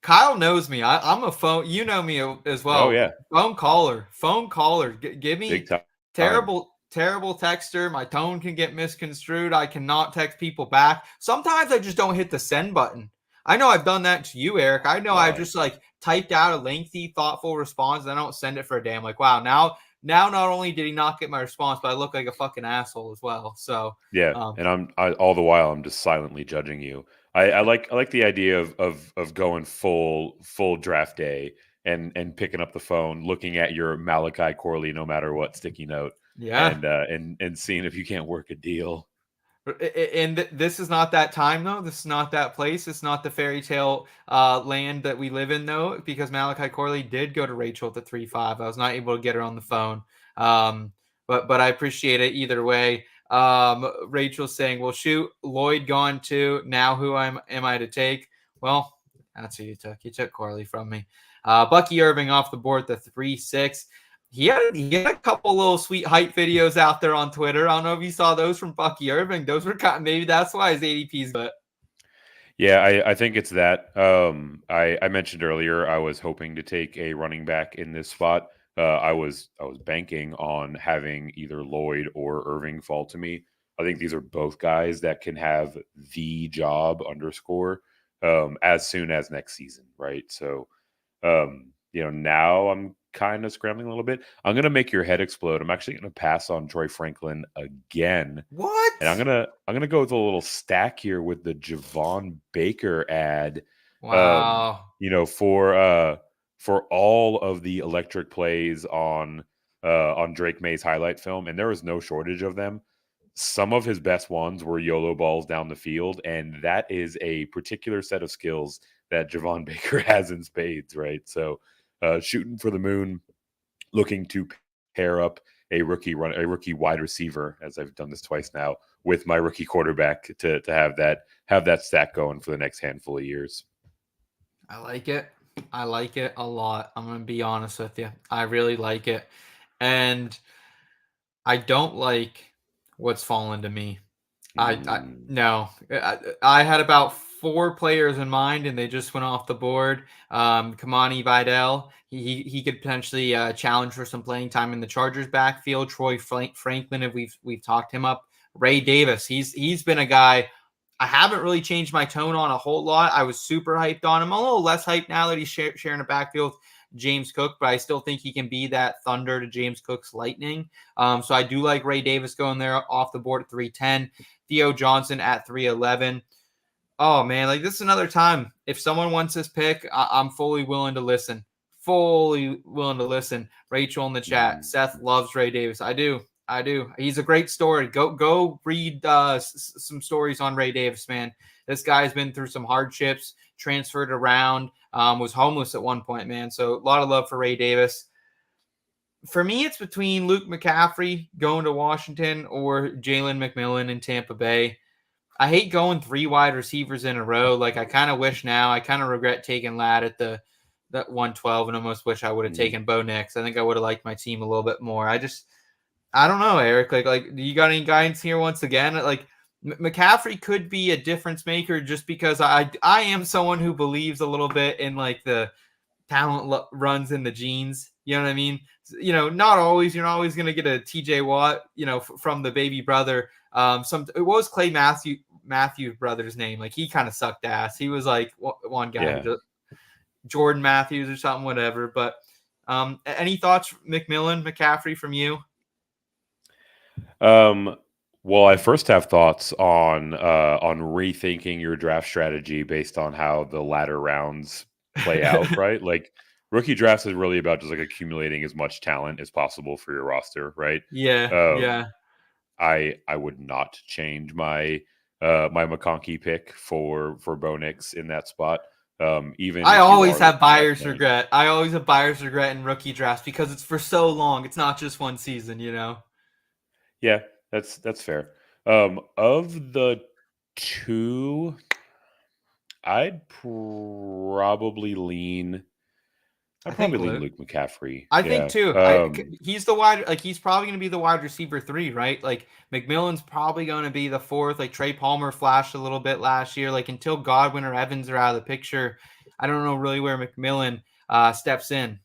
Kyle knows me. I'm a phone. You know me as Oh well. yeah, Phone caller. Phone caller. Give big me time. terrible texter. My tone can get misconstrued. I cannot text people back. Sometimes I just don't hit the send button. I know I've done that to you, Eric. I know I've Wow. just like typed out a lengthy, thoughtful response, and I don't send it for a day. I'm like, wow, now not only did he not get my response, but I look like a fucking asshole as well. So Yeah, um, and all the while I'm just silently judging you. I like the idea of going full draft day and picking up the phone, looking at your Malachi Corley no matter what sticky note, yeah. and seeing if you can't work a deal. And this is not that time, though. This is not that place. It's not the fairy tale land that we live in, though, because Malachi Corley did go to Rachel at the 3-5. I was not able to get her on the phone, but I appreciate it either way. Rachel's saying, "Well, shoot, Lloyd gone too. Now who am I to take?" Well, that's who you took. You took Corley from me. Bucky Irving off the board, the 3-6. He had a couple little sweet hype videos out there on Twitter. I don't know if you saw those from Bucky Irving. Those were kind of, maybe that's why his ADP's but Yeah, I think it's that. I mentioned earlier I was hoping to take a running back in this spot. I was banking on having either Lloyd or Irving fall to me. I think these are both guys that can have the job underscore as soon as next season, right? So now I'm kind of scrambling a little bit. I'm going to make your head explode. I'm actually going to pass on Troy Franklin again. And I'm what? gonna go with a little stack here with the Javon Baker ad. Wow. For all of the electric plays on Drake May's highlight film, and there was no shortage of them. Some of his best ones were YOLO balls down the field, and that is a particular set of skills that Javon Baker has in spades, right? So, shooting for the moon, looking to pair up a rookie wide receiver, as I've done this twice now, with my rookie quarterback to have that stack going for the next handful of years. I like it. I like it a lot. I'm going to be honest with you. I really like it. And I don't like what's fallen to me. I Mm, no. I had about 4 players in mind, and they just went off the board. Kamani Vidal, he could potentially challenge for some playing time in the Chargers backfield. Troy Franklin, if we've talked him up. Ray Davis, he's been a guy I haven't really changed my tone on a whole lot. I was super hyped on him. I'm a little less hyped now that he's sharing a backfield with James Cook, but I still think he can be that thunder to James Cook's lightning. So I do like Ray Davis going there off the board at 310. Theo Johnson at 311. Oh, man, like this is another time. If someone wants this pick, I'm fully willing to listen. Fully willing to listen. Rachel in the chat. mm. Seth loves Ray Davis. I do. He's a great story. Go read some stories on Ray Davis, man. This guy's been through some hardships, transferred around, was homeless at one point, man. So a lot of love for Ray Davis. For me, it's between Luke McCaffrey going to Washington or Jalen McMillan in Tampa Bay. I hate going 3 wide receivers in a row. Like I kind of wish now. I kind of regret taking Ladd at that 112, and almost wish I would have taken Bo Nix. I think I would have liked my team a little bit more. I don't know, Eric. Like, do you got any guidance here once again? Like, McCaffrey could be a difference maker just because I am someone who believes a little bit in like the talent runs in the genes. You know what I mean? Not always. You're not always going to get a TJ Watt, from the baby brother. It was Clay Matthews brother's name. Like he kind of sucked ass. He was like one guy, Yeah. Jordan Matthews or something, whatever. But any thoughts, McCaffrey from you? Well, I first have thoughts on rethinking your draft strategy based on how the latter rounds play out, right? Like rookie drafts is really about just like accumulating as much talent as possible for your roster, right? Yeah, yeah. I would not change my my McConkey pick for Bo Nix in that spot. Even I if you always are have looking at buyer's playing, regret. I always have buyer's regret in rookie drafts because it's for so long. It's not just one season, you know. yeah, that's fair. Of the two, I'd probably lean. I I'd think probably lean Luke. Luke McCaffrey. I think Yeah. too. He's the he's probably going to be the wide receiver 3, right? Like McMillan's probably going to be the 4th. Like Trey Palmer flashed a little bit last year. Like until Godwin or Evans are out of the picture, I don't know really where McMillan steps in.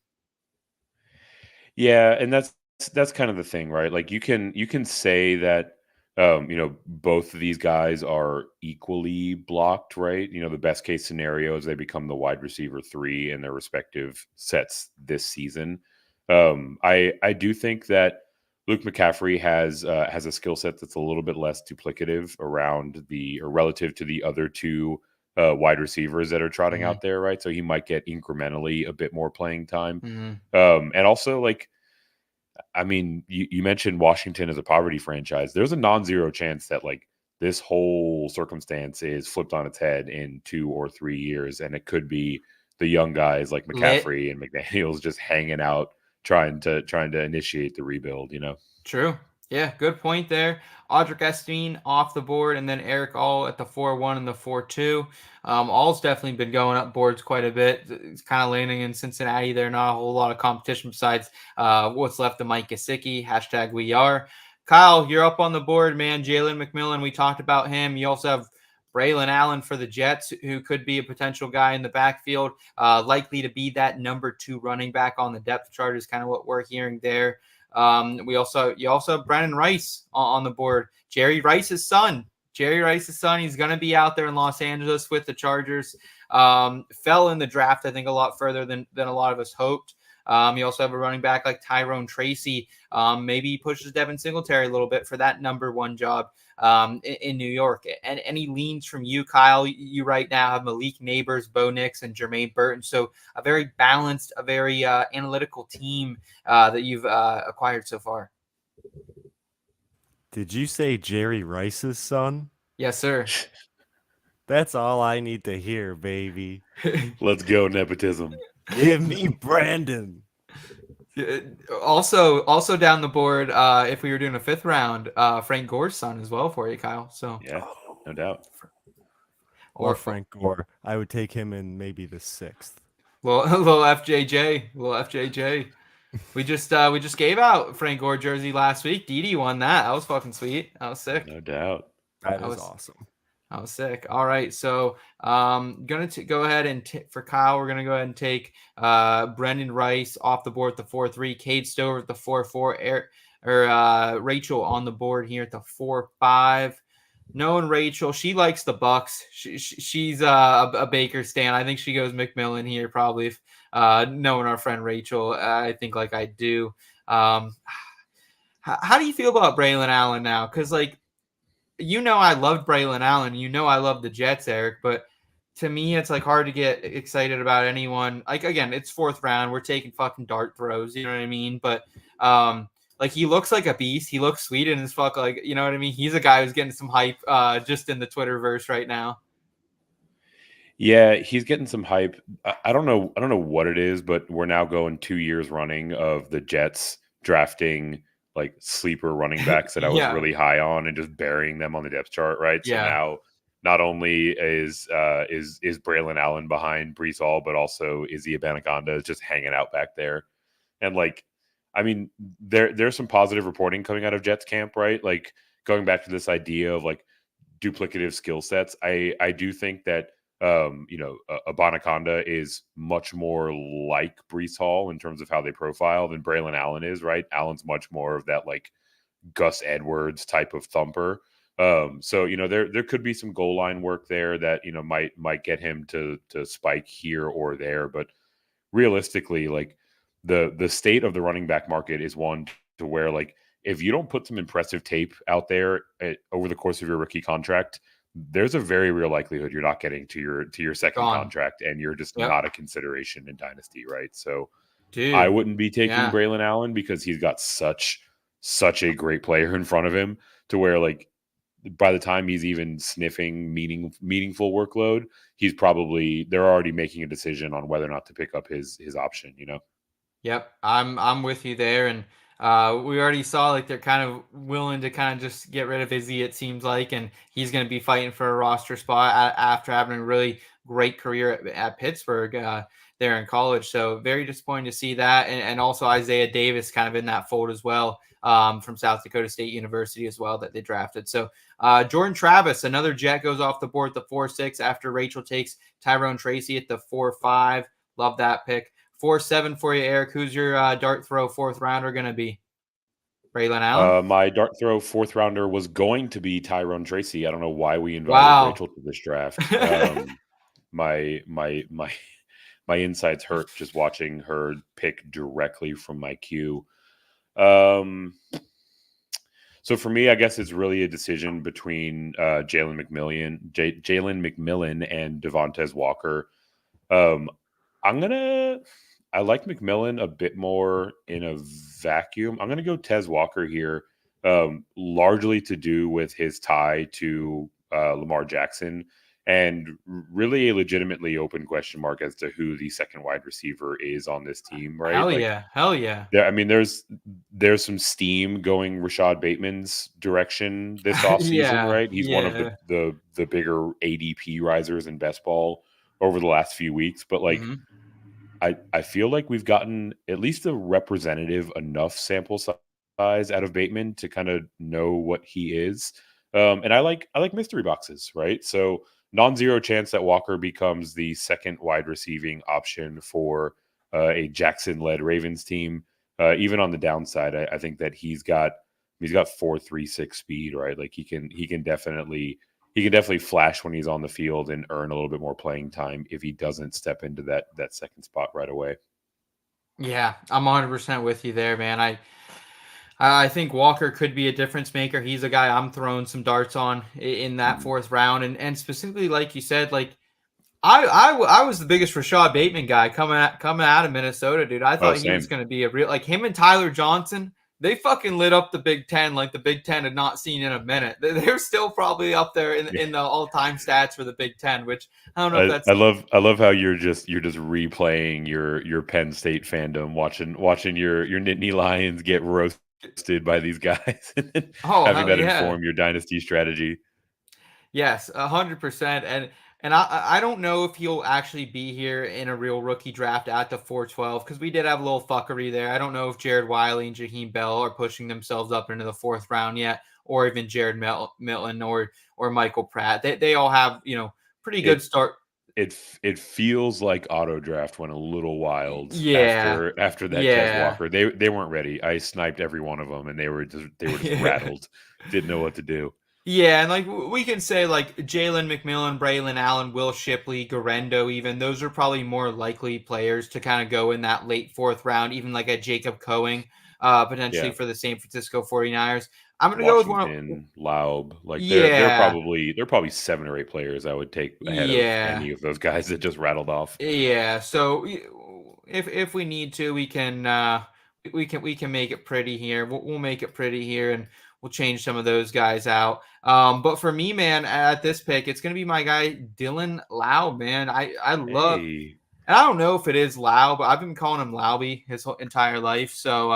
Yeah, and that's kind of the thing, right? Like you can say that both of these guys are equally blocked, right? The best case scenario is they become the wide receiver 3 in their respective sets this season. I do think that Luke McCaffrey has a skill set that's a little bit less duplicative around or relative to the other two wide receivers that are trotting Mm-hmm. out there, right? So he might get incrementally a bit more playing time. Mm-hmm. And also, like, I mean, you mentioned Washington as a poverty franchise. There's a non-zero chance that like this whole circumstance is flipped on its head in 2 or 3 years, and it could be the young guys like Lit. McCaffrey and McDaniels just hanging out trying to initiate the rebuild. True. Yeah, good point there. Audric Estine off the board, and then Eric All at the 4-1 and the 4-2. All's definitely been going up boards quite a bit. It's kind of landing in Cincinnati. There not a whole lot of competition besides what's left of Mike Gesicki. # we are. Kyle, you're up on the board, man. Jalen McMillan, we talked about him. You also have Braylon Allen for the Jets, who could be a potential guy in the backfield, likely to be that number 2 running back on the depth chart is kind of what we're hearing there. You also have Brennan Rice on the board. Jerry Rice's son. He's going to be out there in Los Angeles with the Chargers. Fell in the draft, I think, a lot further than a lot of us hoped. You also have a running back like Tyrone Tracy. Maybe he pushes Devin Singletary a little bit for that number 1 job in New York. And any leans from you, Kyle? You right now have Malik Neighbors, Bo Nix, and Jermaine Burton. So a very balanced, a very analytical team that you've acquired so far. Did you say Jerry Rice's son? Yes, sir. That's all I need to hear, baby. Let's go nepotism. Give me Brandon. Also down the board, if we were doing a 5th round, Frank Gore's son as well for you, Kyle. So Yeah, no doubt. Or Frank Gore. I would take him in maybe the 6th. Little FJJ. We just gave out Frank Gore jersey last week. Didi won that. That was fucking sweet. That was sick. No doubt. That is awesome. I was sick. All right, so gonna go ahead and for Kyle, we're gonna go ahead and take Brendan Rice off the board at the 4-3, Cade Stover at the 4-4, Rachel on the board here at the 4-5. Knowing Rachel, she likes the Bucks. She's a Baker stan. I think she goes McMillan here probably. If knowing our friend Rachel, I think like I do. How do you feel about Braylon Allen now? Because like, I loved Braylon Allen. I love the Jets, Eric. But to me, it's like hard to get excited about anyone. Like again, it's 4th round. We're taking fucking dart throws. You know what I mean? But like he looks like a beast. He looks sweet in his fuck. Like, you know what I mean? He's a guy who's getting some hype just in the Twitterverse right now. Yeah, he's getting some hype. I don't know what it is, but we're now going 2 years running of the Jets drafting like sleeper running backs that I was really high on and just burying them on the depth chart, right? So now not only is Braylon Allen behind Brees Hall, but also Izzy Abanikanda is just hanging out back there. And like, I mean, there's some positive reporting coming out of Jets camp, right? Like going back to this idea of like duplicative skill sets. I do think that Abanikanda is much more like Brees Hall in terms of how they profile than Braylon Allen is, right? Allen's much more of that like Gus Edwards type of thumper. So there could be some goal line work there that might get him to spike here or there, but realistically, like the state of the running back market is one to where like if you don't put some impressive tape out there over the course of your rookie contract, there's a very real likelihood you're not getting to your second Gone. contract, and you're just Yep. not a consideration in Dynasty, right? So I Dude. wouldn't be taking Yeah. Braylon Allen because he's got such a great player in front of him to where, like, by the time he's even sniffing meaningful workload, they're already making a decision on whether or not to pick up his option, you know? Yep, I'm with you there, and we already saw like they're kind of willing to kind of just get rid of Izzy. It seems like, and he's going to be fighting for a roster spot after having a really great career at Pittsburgh there in college. So very disappointing to see that, and also Isaiah Davis kind of in that fold as well, from South Dakota State University as well that they drafted. So Jordan Travis, another Jet, goes off the board at the 4-6 after Rachel takes Tyrone Tracy at the 4-5. Love that pick. 4-7 for you, Eric. Who's your dart throw fourth rounder going to be? Braylon Allen? My dart throw fourth rounder was going to be Tyrone Tracy. I don't know why we invited Wow. Rachel to this draft. My insides hurt just watching her pick directly from my queue. So for me, I guess it's really a decision between Jalen McMillan and Devontae Walker. I like McMillan a bit more in a vacuum. I'm going to go Tez Walker here, largely to do with his tie to Lamar Jackson, and really a legitimately open question mark as to who the second wide receiver is on this team, right? Hell yeah. Hell yeah. I mean, there's some steam going Rashad Bateman's direction this offseason, Yeah, right? He's one of yeah. the bigger ADP risers in best ball over the last few weeks, but like, Mhm. I feel like we've gotten at least a representative enough sample size out of Bateman to kind of know what he is. And I like mystery boxes, right? So non-zero chance that Walker becomes the second wide receiving option for a Jackson-led Ravens team. Even on the downside, I think that he's got 4.36 speed, right? Like he can definitely flash when he's on the field and earn a little bit more playing time if he doesn't step into that second spot right away. Yeah, I'm 100% with you there, man. I think Walker could be a difference maker. He's a guy I'm throwing some darts on in that fourth round, and specifically, like you said, like I was the biggest Rashad Bateman guy coming out of Minnesota, dude. I thought he was Same. going to be a real, like, him and Tyler Johnson. They fucking lit up the Big Ten like the Big Ten had not seen in a minute. They're still probably up there in the all-time stats for the Big Ten, which I don't know if that's. I love how you're just replaying your Penn State fandom, watching your Nittany Lions get roasted by these guys, and then having that inform your dynasty strategy. Yes, 100%. And I don't know if he'll actually be here in a real rookie draft at the 412 because we did have a little fuckery there. I don't know if Jared Wiley and Jaheim Bell are pushing themselves up into the fourth round yet, or even Jared Milton or Michael Pratt. They all have, pretty good start. It feels like auto draft went a little wild Yeah. after that Tez Walker. They weren't ready. I sniped every one of them, and they were just rattled, didn't know what to do. Yeah, and like we can say like Jalen McMillan, Braylon Allen, Will Shipley, Garendo, even those are probably more likely players to kind of go in that late fourth round, even like a Jacob Coing, potentially for the San Francisco 49ers. I'm gonna go with one Laub. Like they're probably 7 or 8 players I would take ahead of any of those guys that just rattled off. Yeah, so if we need to, we can make it pretty here. We'll make it pretty here, and we'll change some of those guys out. But for me, man, at this pick, it's going to be my guy, Dylan Laub, man. I love, and I don't know if it is Laub, but I've been calling him Laubie his whole entire life. So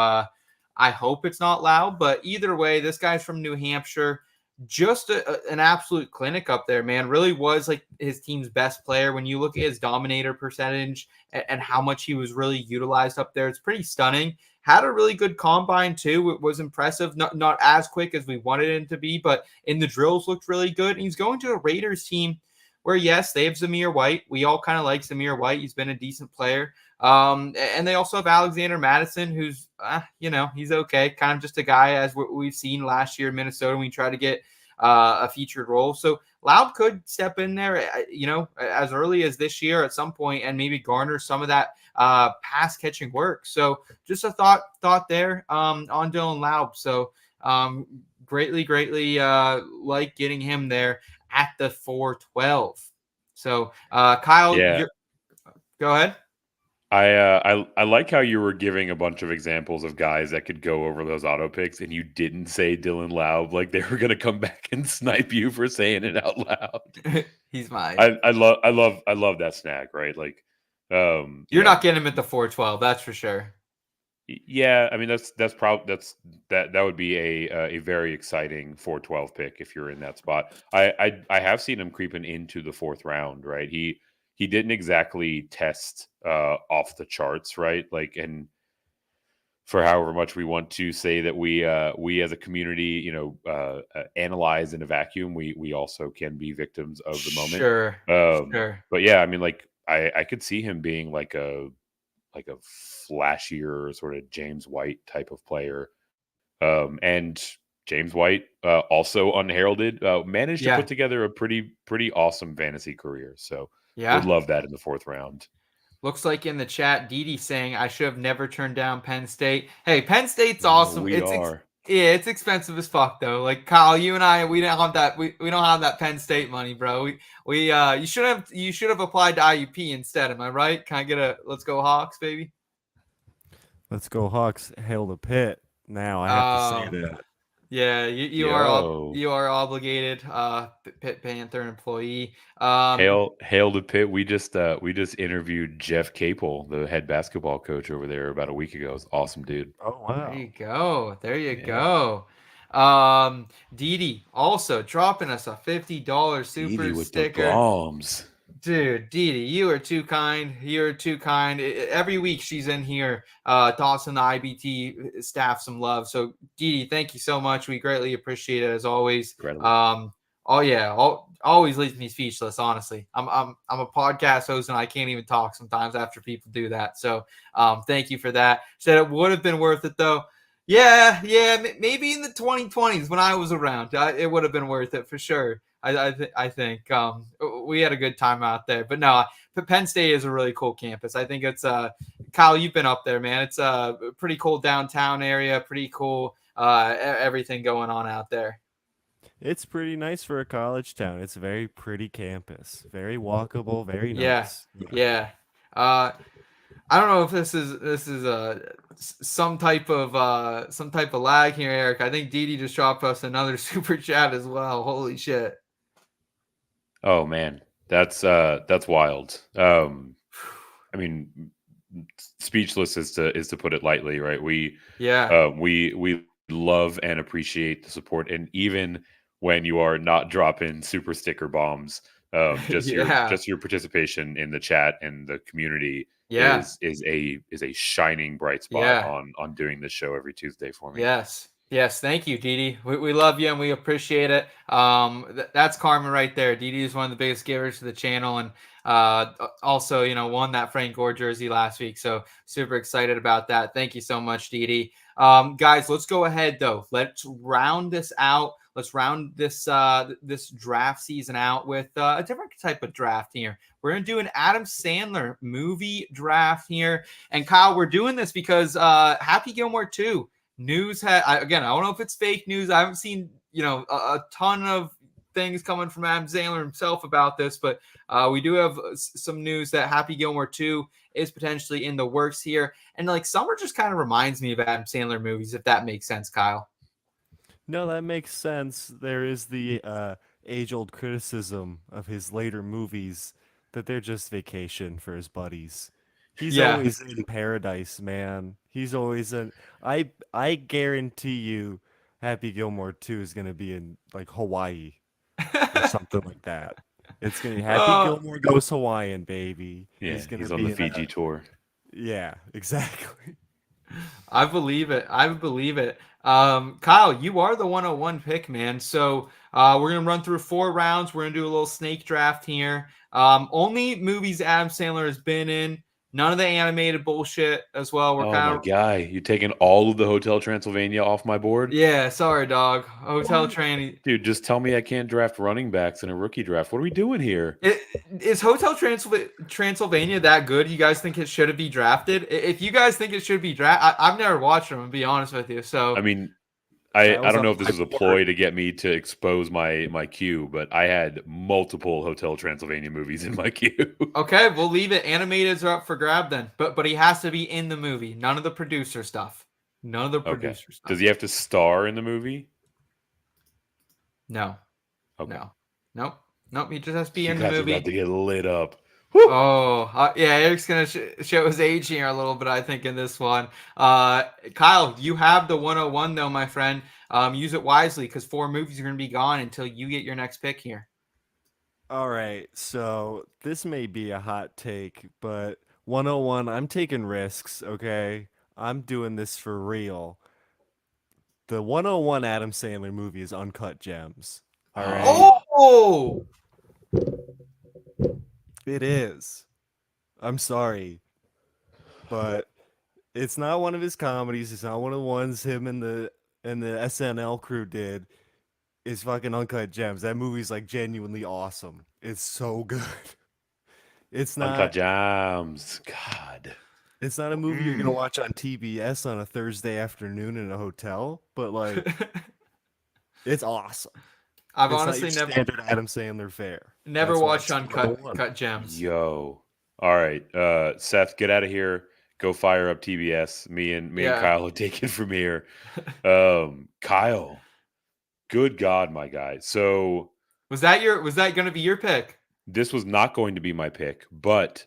I hope it's not Laub, but either way, this guy's from New Hampshire. Just an absolute clinic up there, man. Really was like his team's best player. When you look at his dominator percentage and how much he was really utilized up there, it's pretty stunning. Had a really good combine too. It was impressive. Not as quick as we wanted him to be, but in the drills looked really good. And he's going to a Raiders team where, yes, they have Zamir White. We all kind of like Zamir White. He's been a decent player. And they also have Alexander Madison, who's, he's okay. Kind of just a guy as what we've seen last year in Minnesota when we tried to get a featured role. So Laub could step in there, as early as this year at some point and maybe garner some of that pass catching work. So just a thought there on Dylan Laub. So greatly like getting him there at the 412. So, Kyle, Yeah. go ahead. I like how you were giving a bunch of examples of guys that could go over those auto picks, and you didn't say Dylan Laub like they were gonna come back and snipe you for saying it out loud. He's mine. I love that snag, right? Like, You're not getting him at the 412, that's for sure. Yeah, I mean that would be a very exciting 412 pick if you're in that spot. I have seen him creeping into the 4th round, right? He didn't exactly test off the charts, right? Like, and for however much we want to say that we as a community, analyze in a vacuum, we also can be victims of the moment. Sure. But yeah, I mean, like I could see him being like a flashier sort of James White type of player. And James White, also unheralded, managed to put together a pretty awesome fantasy career. So would love that in the 4th round. Looks like in the chat, Didi saying I should have never turned down Penn State. Hey, Penn State's awesome. It's expensive as fuck though. Like Kyle, you and I, we don't have that. We don't have that Penn State money, bro. You should have applied to IUP instead. Am I right? Can I get a let's go Hawks, baby? Let's go Hawks. Hail the pit. Now I have to say that. Yeah, you are obligated. Pitt Panther employee. Hail the pit. We just interviewed Jeff Capel, the head basketball coach over there, about a week ago. It's awesome, dude. Oh wow! There you go. Didi also dropping us a $50 super Didi with sticker. The bombs. Dude, Didi, you are too kind. You're too kind. Every week she's in here tossing the IBT staff some love. So, Didi, thank you so much. We greatly appreciate it as always. Always leaves me speechless. Honestly, I'm a podcast host and I can't even talk sometimes after people do that. So, thank you for that. Said it would have been worth it though. Yeah, maybe in the 2020s when I was around, it would have been worth it for sure. I think we had a good time out there, but no, Penn State is a really cool campus. I think it's Kyle, you've been up there, man. It's a pretty cool downtown area, pretty cool everything going on out there. It's pretty nice for a college town. It's a very pretty campus, very walkable, very nice. Yeah. I don't know if this is some type of lag here, Eric. I think Didi just dropped us another super chat as well. Holy shit. Oh man, that's wild. I mean, speechless is to put it lightly, right? We love and appreciate the support, and even when you are not dropping super sticker bombs, just your participation in the chat and the community is a shining bright spot on doing this show every Tuesday for me. Yes, thank you, Didi. We love you and we appreciate it. That's Carmen right there. Didi is one of the biggest givers to the channel, and also, won that Frank Gore jersey last week. So super excited about that. Thank you so much, Didi. Guys, let's go ahead though. Let's round this out. Let's round this this draft season out with a different type of draft here. We're going to do an Adam Sandler movie draft here. And Kyle, we're doing this because Happy Gilmore 2 news again, I don't know if it's fake news. I haven't seen, a ton of things coming from Adam Sandler himself about this, but we do have some news that Happy Gilmore 2 is potentially in the works here. And like summer just kind of reminds me of Adam Sandler movies, if that makes sense, Kyle. No, that makes sense. There is the age-old criticism of his later movies that they're just vacation for his buddies. He's always in paradise, man. He's always in. I guarantee you, Happy Gilmore 2 is gonna be in like Hawaii or something like that. It's gonna be Happy Gilmore goes Hawaiian, baby. Yeah, he's on the Fiji tour. Yeah, exactly. I believe it. Kyle, you are the 101 pick, man. So we're going to run through 4 rounds. We're going to do a little snake draft here. Only movies Adam Sandler has been in. None of the animated bullshit as well. We're my guy. You taking all of the Hotel Transylvania off my board? Yeah, sorry, dog. Hotel Tranny. Dude, just tell me I can't draft running backs in a rookie draft. What are we doing here? Is Hotel Transylvania that good? You guys think it should be drafted? If you guys think it should be drafted, I've never watched them, to be honest with you. So I mean, I was don't on know if this my was a board. ploy to get me to expose my queue, but I had multiple Hotel Transylvania movies in my queue. Okay, we'll leave it. Animateds are up for grab then, but he has to be in the movie. None of the producer stuff. None of the Okay. producer stuff. Does he have to star in the movie? No, Okay. no, nope, nope. He just has to be You in the guys are about movie. to get lit up. Woo! Oh, yeah. Eric's gonna show his age here a little bit, I think, in this one. Kyle, you have the 101 though, my friend. Use it wisely because 4 movies are gonna be gone until you get your next pick here. All right, so this may be a hot take, but 101, I'm taking risks, okay? I'm doing this for real. The 101 Adam Sandler movie is Uncut Gems. All right? Oh, It is. I'm sorry, but it's not one of his comedies. It's not one of the ones him and the SNL crew did. It's fucking Uncut Gems. That movie's like genuinely awesome. It's so good. It's Uncut not Gems. God. it's not a movie you're gonna watch on TBS on a Thursday afternoon in a hotel, but like it's awesome. I've It's not honestly your standard Adam Sandler fare. never That's why watched it's Uncut 101. Cut Gems. Yo. All right. Seth, get out of here. Go fire up TBS. Me and Yeah. Kyle will take it from here. Kyle. Good God, my guy. So Was that gonna be your pick? this was not going to be my pick, but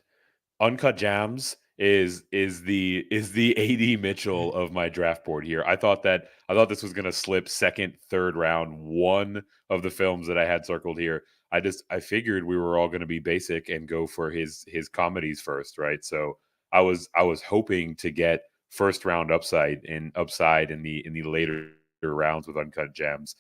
Uncut Jams is the AD Mitchell of my draft board here. I thought this was gonna slip second, third round, one of the films that I had circled here. I figured we were all gonna be basic and go for his comedies first, right? So I was hoping to get first round upside in the later rounds with Uncut Gems.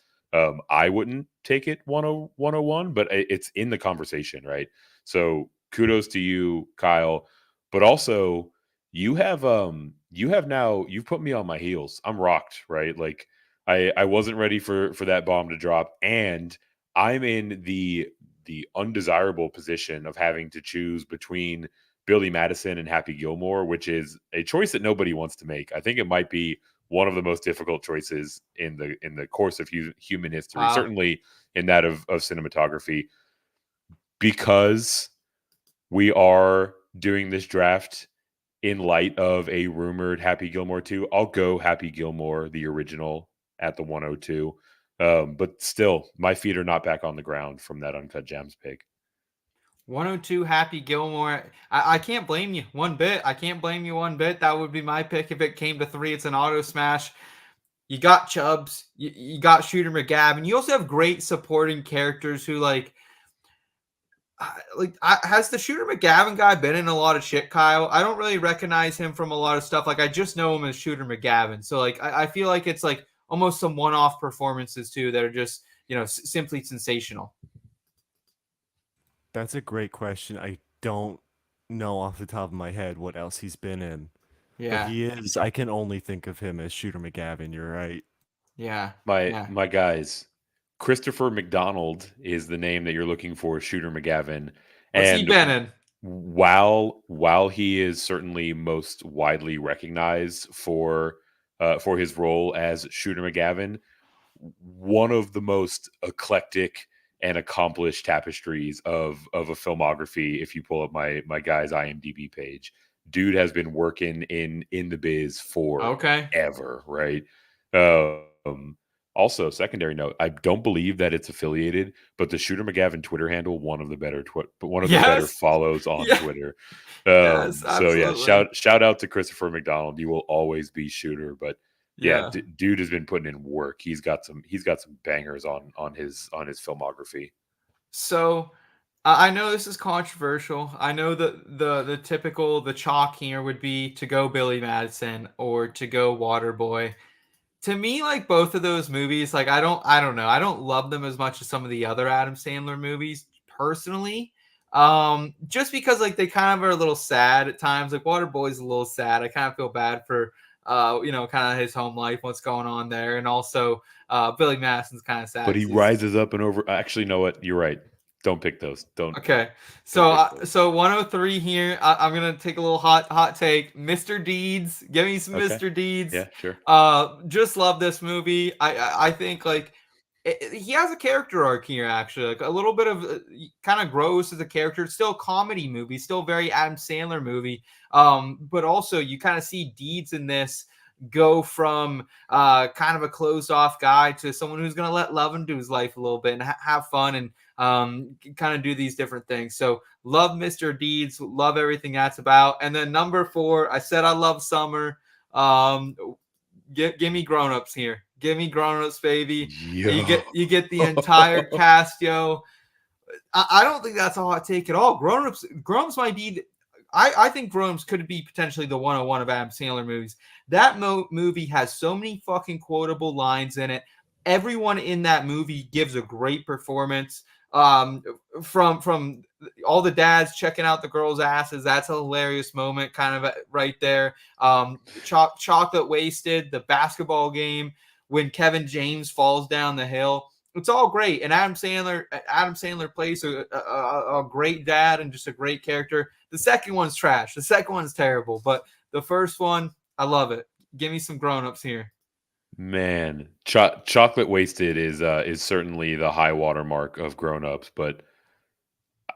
I wouldn't take it 101, but it's in the conversation, right? So kudos to you, Kyle. But also, you've put me on my heels. I'm rocked, right? Like I wasn't ready for that bomb to drop, and I'm in the undesirable position of having to choose between Billy Madison and Happy Gilmore, which is a choice that nobody wants to make. I think it might be one of the most difficult choices in the course of human history, Wow. certainly in that of cinematography, because we are doing this draft in light of a rumored Happy Gilmore 2. I'll go Happy Gilmore, the original, at the 102. But still, my feet are not back on the ground from that Uncut Gems pick. 102 Happy Gilmore. I can't blame you one bit. I can't blame you one bit. That would be my pick if it came to 3. It's an auto smash. You got Chubbs. You got Shooter McGavin. You also have great supporting characters who has the Shooter McGavin guy been in a lot of shit, Kyle? I don't really recognize him from a lot of stuff. Like I just know him as Shooter McGavin. So I feel like it's like almost some one-off performances too that are just simply sensational. That's a great question. I don't know off the top of my head what else he's been in. Yeah, But he is. I can only think of him as Shooter McGavin. You're right. yeah. My guys, Christopher McDonald is the name that you're looking for, Shooter McGavin. What's And he been in? while he is certainly most widely recognized for his role as Shooter McGavin, one of the most eclectic and accomplished tapestries of a filmography. If you pull up my guy's IMDb page, dude has been working in the biz for Okay. ever, right? Also, secondary note: I don't believe that it's affiliated, but the Shooter McGavin Twitter handle, one of the better better follows on Yeah. Twitter. Yes, So yeah, absolutely. shout out to Christopher McDonald. You will always be Shooter, but yeah, Yeah. dude has been putting in work. He's got some bangers on his filmography. So I know this is controversial. I know that the typical chalk here would be to go Billy Madison or to go Waterboy. To me, like both of those movies, like I don't know. I don't love them as much as some of the other Adam Sandler movies personally. Just because like they kind of are a little sad at times. Like Waterboy's a little sad. I kind of feel bad for kind of his home life, what's going on there. And also Billy Madison's kind of sad. But he rises up and over. Actually, know what? You're right. Don't pick those. Don't. Okay, Don't pick those. so 103 here. I'm gonna take a little hot take. Mr. Deeds, give me some Okay. Mr. Deeds. Yeah, sure. Just love this movie. I think like he has a character arc here actually, like a little bit of kind of grows as a character. It's still a comedy movie, still very Adam Sandler movie. But also you kind of see Deeds in this go from kind of a closed off guy to someone who's going to let love into his life a little bit and have fun and kind of do these different things. So love Mr. Deeds, love everything that's about. And then number 4, I said I love summer. Give me grown-ups here. Give me grown-ups, baby. Yo. You get the entire cast, yo. I don't think that's a hot take at all. Grown-ups might be. I think Grown-ups could be potentially the 101 of Adam Sandler movies. That movie has so many fucking quotable lines in it. Everyone in that movie gives a great performance. From all the dads checking out the girls' asses, that's a hilarious moment, kind of right there. Chocolate Wasted, the basketball game when Kevin James falls down the hill. It's all great, and Adam Sandler plays a great dad and just a great character. The second one's trash. The second one's terrible, but the first one, I love it. Give me some grown-ups here. Man, Chocolate Wasted is certainly the high water mark of grown-ups, but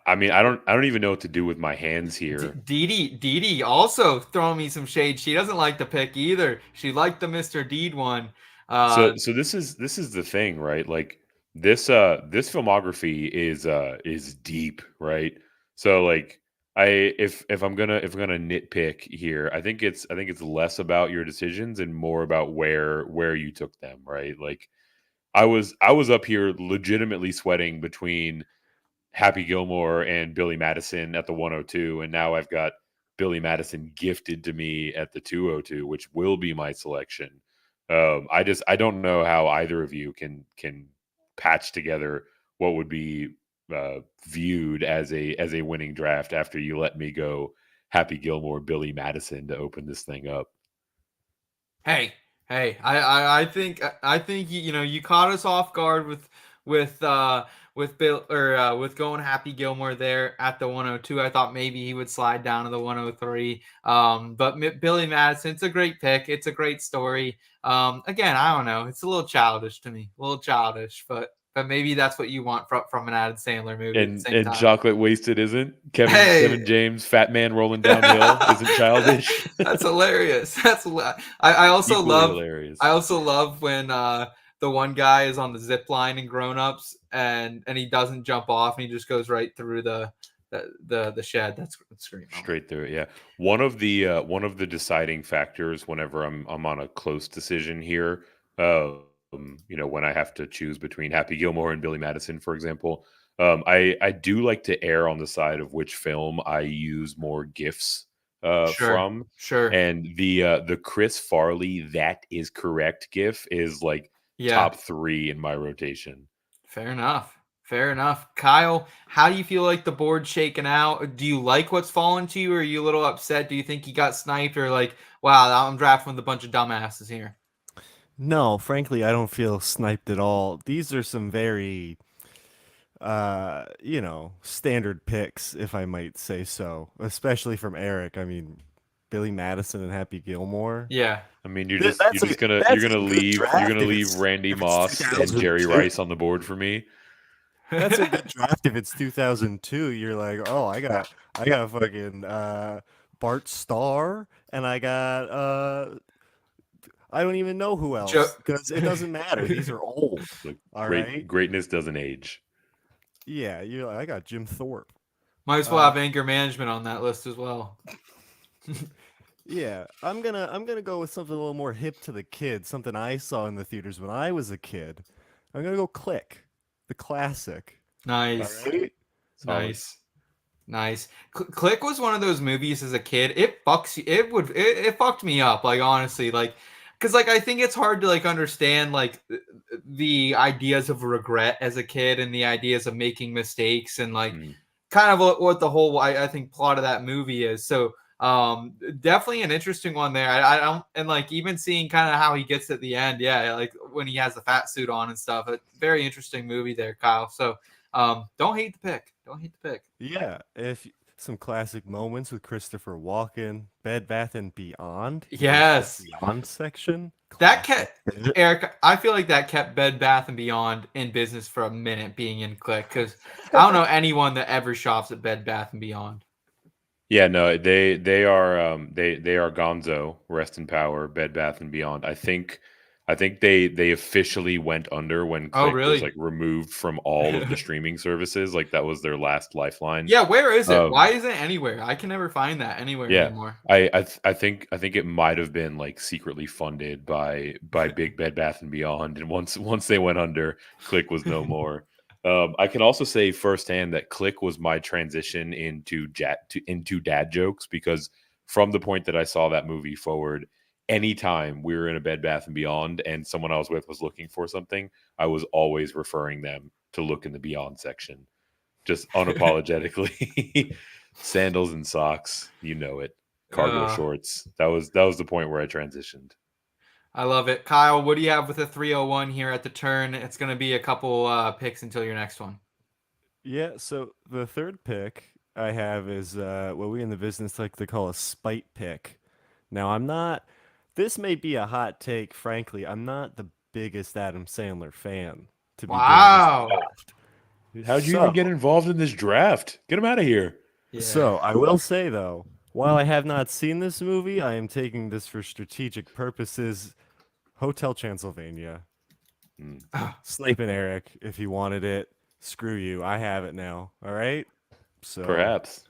I mean, I don't even know what to do with my hands here. Dee Dee also throwing me some shade. She doesn't like the pick either. She liked the Mr. Deed one. So this is the thing, right? Like this filmography is deep, right? So like if I'm gonna nitpick here, I think it's less about your decisions and more about where you took them, right? Like I was up here legitimately sweating between Happy Gilmore and Billy Madison at the 102, and now I've got Billy Madison gifted to me at the 202, which will be my selection. I don't know how either of you can patch together what would be viewed as a winning draft after you let me go Happy Gilmore, Billy Madison to open this thing up. Hey, I think you caught us off guard with Bill or with going Happy Gilmore there at the 102. I thought maybe he would slide down to the 103. But Billy Madison, it's a great pick. It's a great story. Again, I don't know. It's a little childish to me, a little childish, but maybe that's what you want from an Adam Sandler movie. And Chocolate Wasted isn't. Kevin James, fat man rolling downhill, isn't childish. That's hilarious. I also Equally love. hilarious. I also love when the one guy is on the zip line in Grown Ups and he doesn't jump off and he just goes right through the shed. That's great. Straight through it. Yeah. One of the deciding factors whenever I'm on a close decision here, when I have to choose between Happy Gilmore and Billy Madison, for example, I do like to err on the side of which film I use more gifs from. Sure. And the Chris Farley "That Is Correct" gif is like top 3 in my rotation. Fair enough. Kyle, how do you feel like the board's shaken out? Do you like what's fallen to you, or are you a little upset? Do you think you got sniped, or like, wow, I'm drafting with a bunch of dumbasses here? No, frankly, I don't feel sniped at all. These are some very, standard picks, if I might say so, especially from Eric. I mean, Billy Madison and Happy Gilmore. Yeah. I mean, you're gonna leave Randy Moss and Jerry Rice on the board for me. That's a good draft if it's 2002. You're like, oh, I got fucking Bart Starr, and I got I don't even know who else because it doesn't matter. These are old. Look, greatness doesn't age. Yeah, you're like, I got Jim Thorpe. Might as well have anger management on that list as well. Yeah, I'm gonna go with something a little more hip to the kids, something I saw in the theaters when I was a kid. I'm gonna go Click, the classic. Nice. Right? Nice. Click was one of those movies as a kid. It fucked me up, like, honestly, like, because like I think it's hard to like understand like the ideas of regret as a kid and the ideas of making mistakes and like kind of what the whole I think plot of that movie is. So definitely an interesting one there. I don't, and like even seeing kind of how he gets at the end, yeah, like when he has the fat suit on and stuff. A very interesting movie there, Kyle. So Don't hate the pick. Don't hate the pick. Yeah, if some classic moments with Christopher Walken, Bed Bath and Beyond. He goes to Yes. the Beyond section. That Classic. kept Eric. I feel like that kept Bed Bath and Beyond in business for a minute, being in Click, because I don't know anyone that ever shops at Bed Bath and Beyond. Yeah, no, they are Gonzo, rest in power, Bed Bath and Beyond. I think they officially went under when Oh, Click really? was like removed from all of the streaming services. Like that was their last lifeline. Yeah, where is it? Um, Why isn't it anywhere? I can never find that anywhere Yeah. anymore. I think it might have been like secretly funded by Big Bed Bath and Beyond, and once they went under, Click was no more. I can also say firsthand that Click was my transition into dad jokes, because from the point that I saw that movie forward, anytime we were in a Bed Bath and Beyond and someone I was with was looking for something, I was always referring them to look in the Beyond section, just unapologetically. Sandals and socks, you know it. Cargo shorts. That was the point where I transitioned. I love it. Kyle, what do you have with a 301 here at the turn? It's going to be a couple picks until your next one. Yeah, so the third pick I have is what we in the business like to call a spite pick. Now, this may be a hot take, frankly. I'm not the biggest Adam Sandler fan, to be Wow. How'd you even get involved in this draft? Get him out of here. Yeah. So I will say, though, while I have not seen this movie, I am taking this for strategic purposes. Hotel Transylvania. Sniping Eric, if he wanted it. Screw you. I have it now. All right? So Perhaps.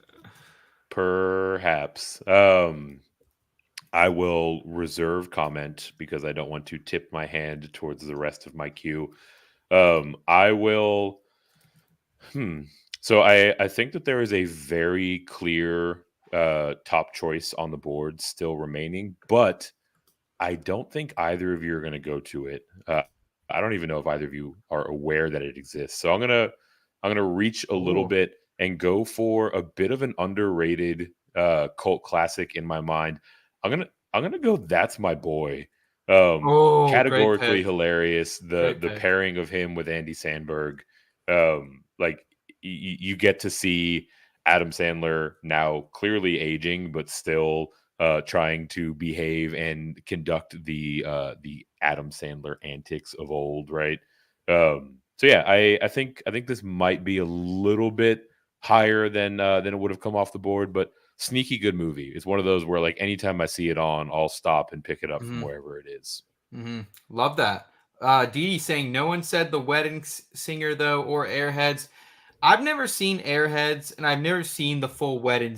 I will reserve comment because I don't want to tip my hand towards the rest of my queue. I will. So I think that there is a very clear top choice on the board still remaining, but I don't think either of you are going to go to it. I don't even know if either of you are aware that it exists. So I'm gonna reach a little bit and go for a bit of an underrated cult classic in my mind. I'm gonna go. That's My Boy. Categorically hilarious. The pairing of him with Andy Samberg. Like you get to see Adam Sandler now clearly aging, but still trying to behave and conduct the Adam Sandler antics of old, right? So yeah, I think this might be a little bit higher than it would have come off the board, but sneaky good movie. It's one of those where like anytime I see it on, I'll stop and pick it up from wherever it is. Love that. Dee saying no one said The Wedding Singer though, or Airheads. I've never seen Airheads, and I've never seen the full Wedding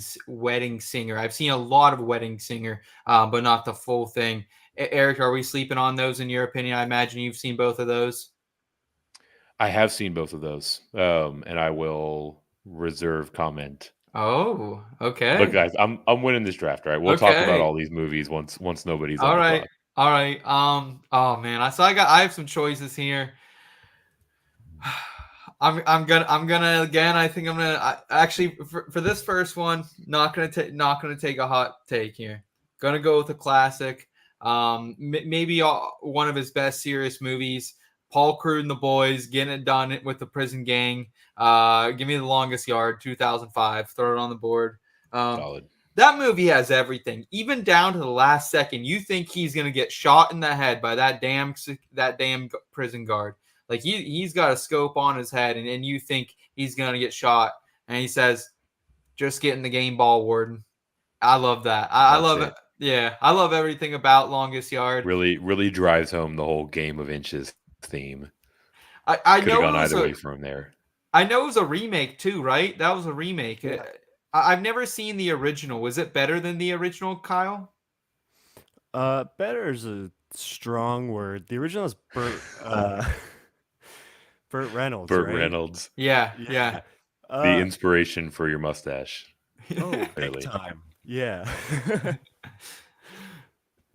Singer. I've seen a lot of Wedding Singer, but not the full thing. Eric, are we sleeping on those in your opinion? I imagine you've seen both of those. I have seen both of those, and I will reserve comment. Oh, okay. Look, guys, I'm winning this draft. All right, we'll talk about all these movies once nobody's on the clock. All right. Oh man, I have some choices here. I'm gonna again. I think I'm gonna actually for this first one, not gonna take a hot take here. Gonna go with a classic. Maybe one of his best serious movies. Paul Crewe and the Boys, getting it done with the prison gang. Give me The Longest Yard, 2005. Throw it on the board. Solid. That movie has everything, even down to the last second. You think he's gonna get shot in the head by that damn prison guard. Like he's got a scope on his head, and you think he's gonna get shot, and he says, "Just get in the game ball, Warden." I love that. I love it. Yeah, I love everything about Longest Yard. Really drives home the whole Game of Inches theme. I could have gone either way from there. I know it was a remake too, right? That was a remake. Yeah. I've never seen the original. Was it better than the original, Kyle? Better is a strong word. The original is Burt Reynolds. Burt right? Reynolds. Yeah. The inspiration for your mustache. Oh, big time. Yeah.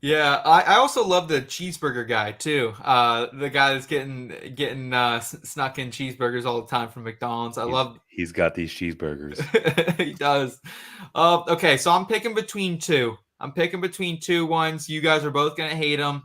Yeah, I also love the cheeseburger guy too. The guy that's getting snuck in cheeseburgers all the time from McDonald's. He's got these cheeseburgers. He does. Okay, so I'm picking between two. I'm picking between two ones. You guys are both gonna hate them.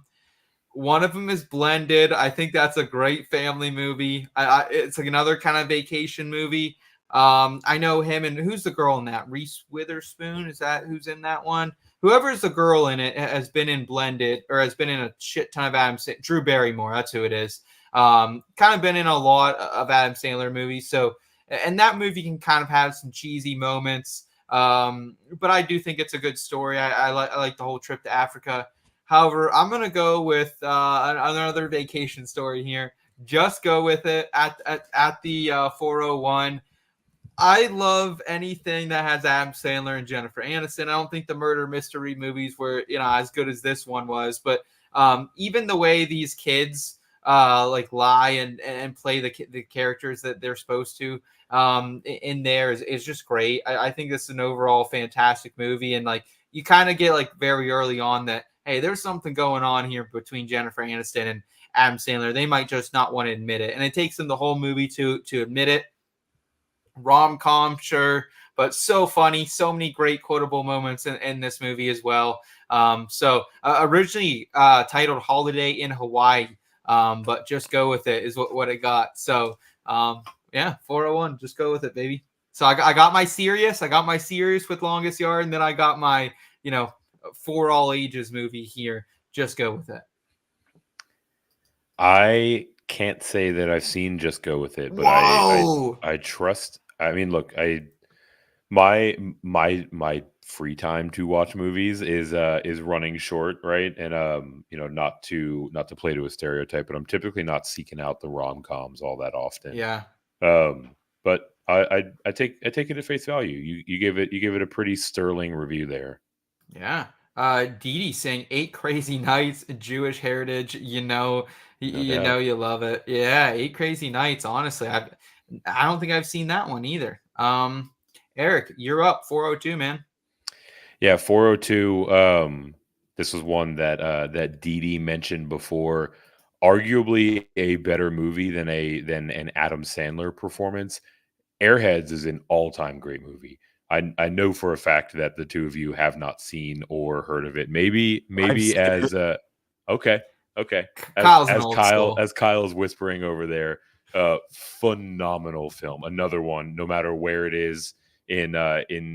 One of them is Blended. I think that's a great family movie. It's like another kind of vacation movie. I know him, and who's the girl in that? Reese Witherspoon, is that who's in that one? Whoever's the girl in it has been in Blended, or has been in a shit ton of Drew Barrymore, that's who it is. Kind of been in a lot of Adam Sandler movies. So, and that movie can kind of have some cheesy moments. But I do think it's a good story. I like the whole trip to Africa. However, I'm gonna go with another vacation story here. Just go with it at the 401. I love anything that has Adam Sandler and Jennifer Aniston. I don't think the murder mystery movies were as good as this one was, but even the way these kids like lie and play the characters that they're supposed to in there is just great. I think this is an overall fantastic movie, and like you kind of get like very early on that hey, there's something going on here between Jennifer Aniston and Adam Sandler. They might just not want to admit it, and it takes them the whole movie to admit it. Rom-com, sure, but so funny, so many great quotable moments in this movie as well. Originally titled Holiday in Hawaii, but just go with it is what it got. So 401, just go with it, baby. So I got my serious with Longest Yard, and then I got my for all ages movie here. Just go with it. I can't say that I've seen Just Go With It, but I trust. I mean, look, my free time to watch movies is running short, right? And not to play to a stereotype, but I'm typically not seeking out the rom-coms all that often. Yeah. But I take it at face value. You give it a pretty sterling review there. Yeah. Dee Dee saying 8 Crazy Nights, Jewish heritage. You know you love it. Yeah, 8 Crazy Nights. Honestly, I don't think I've seen that one either. Eric, you're up. 402, man. Yeah, 402. This was one that Dee Dee mentioned before. Arguably a better movie than an Adam Sandler performance. Airheads is an all-time great movie. I know for a fact that the two of you have not seen or heard of it. Maybe as okay. As Kyle's whispering over there, phenomenal film. Another one, no matter where it is in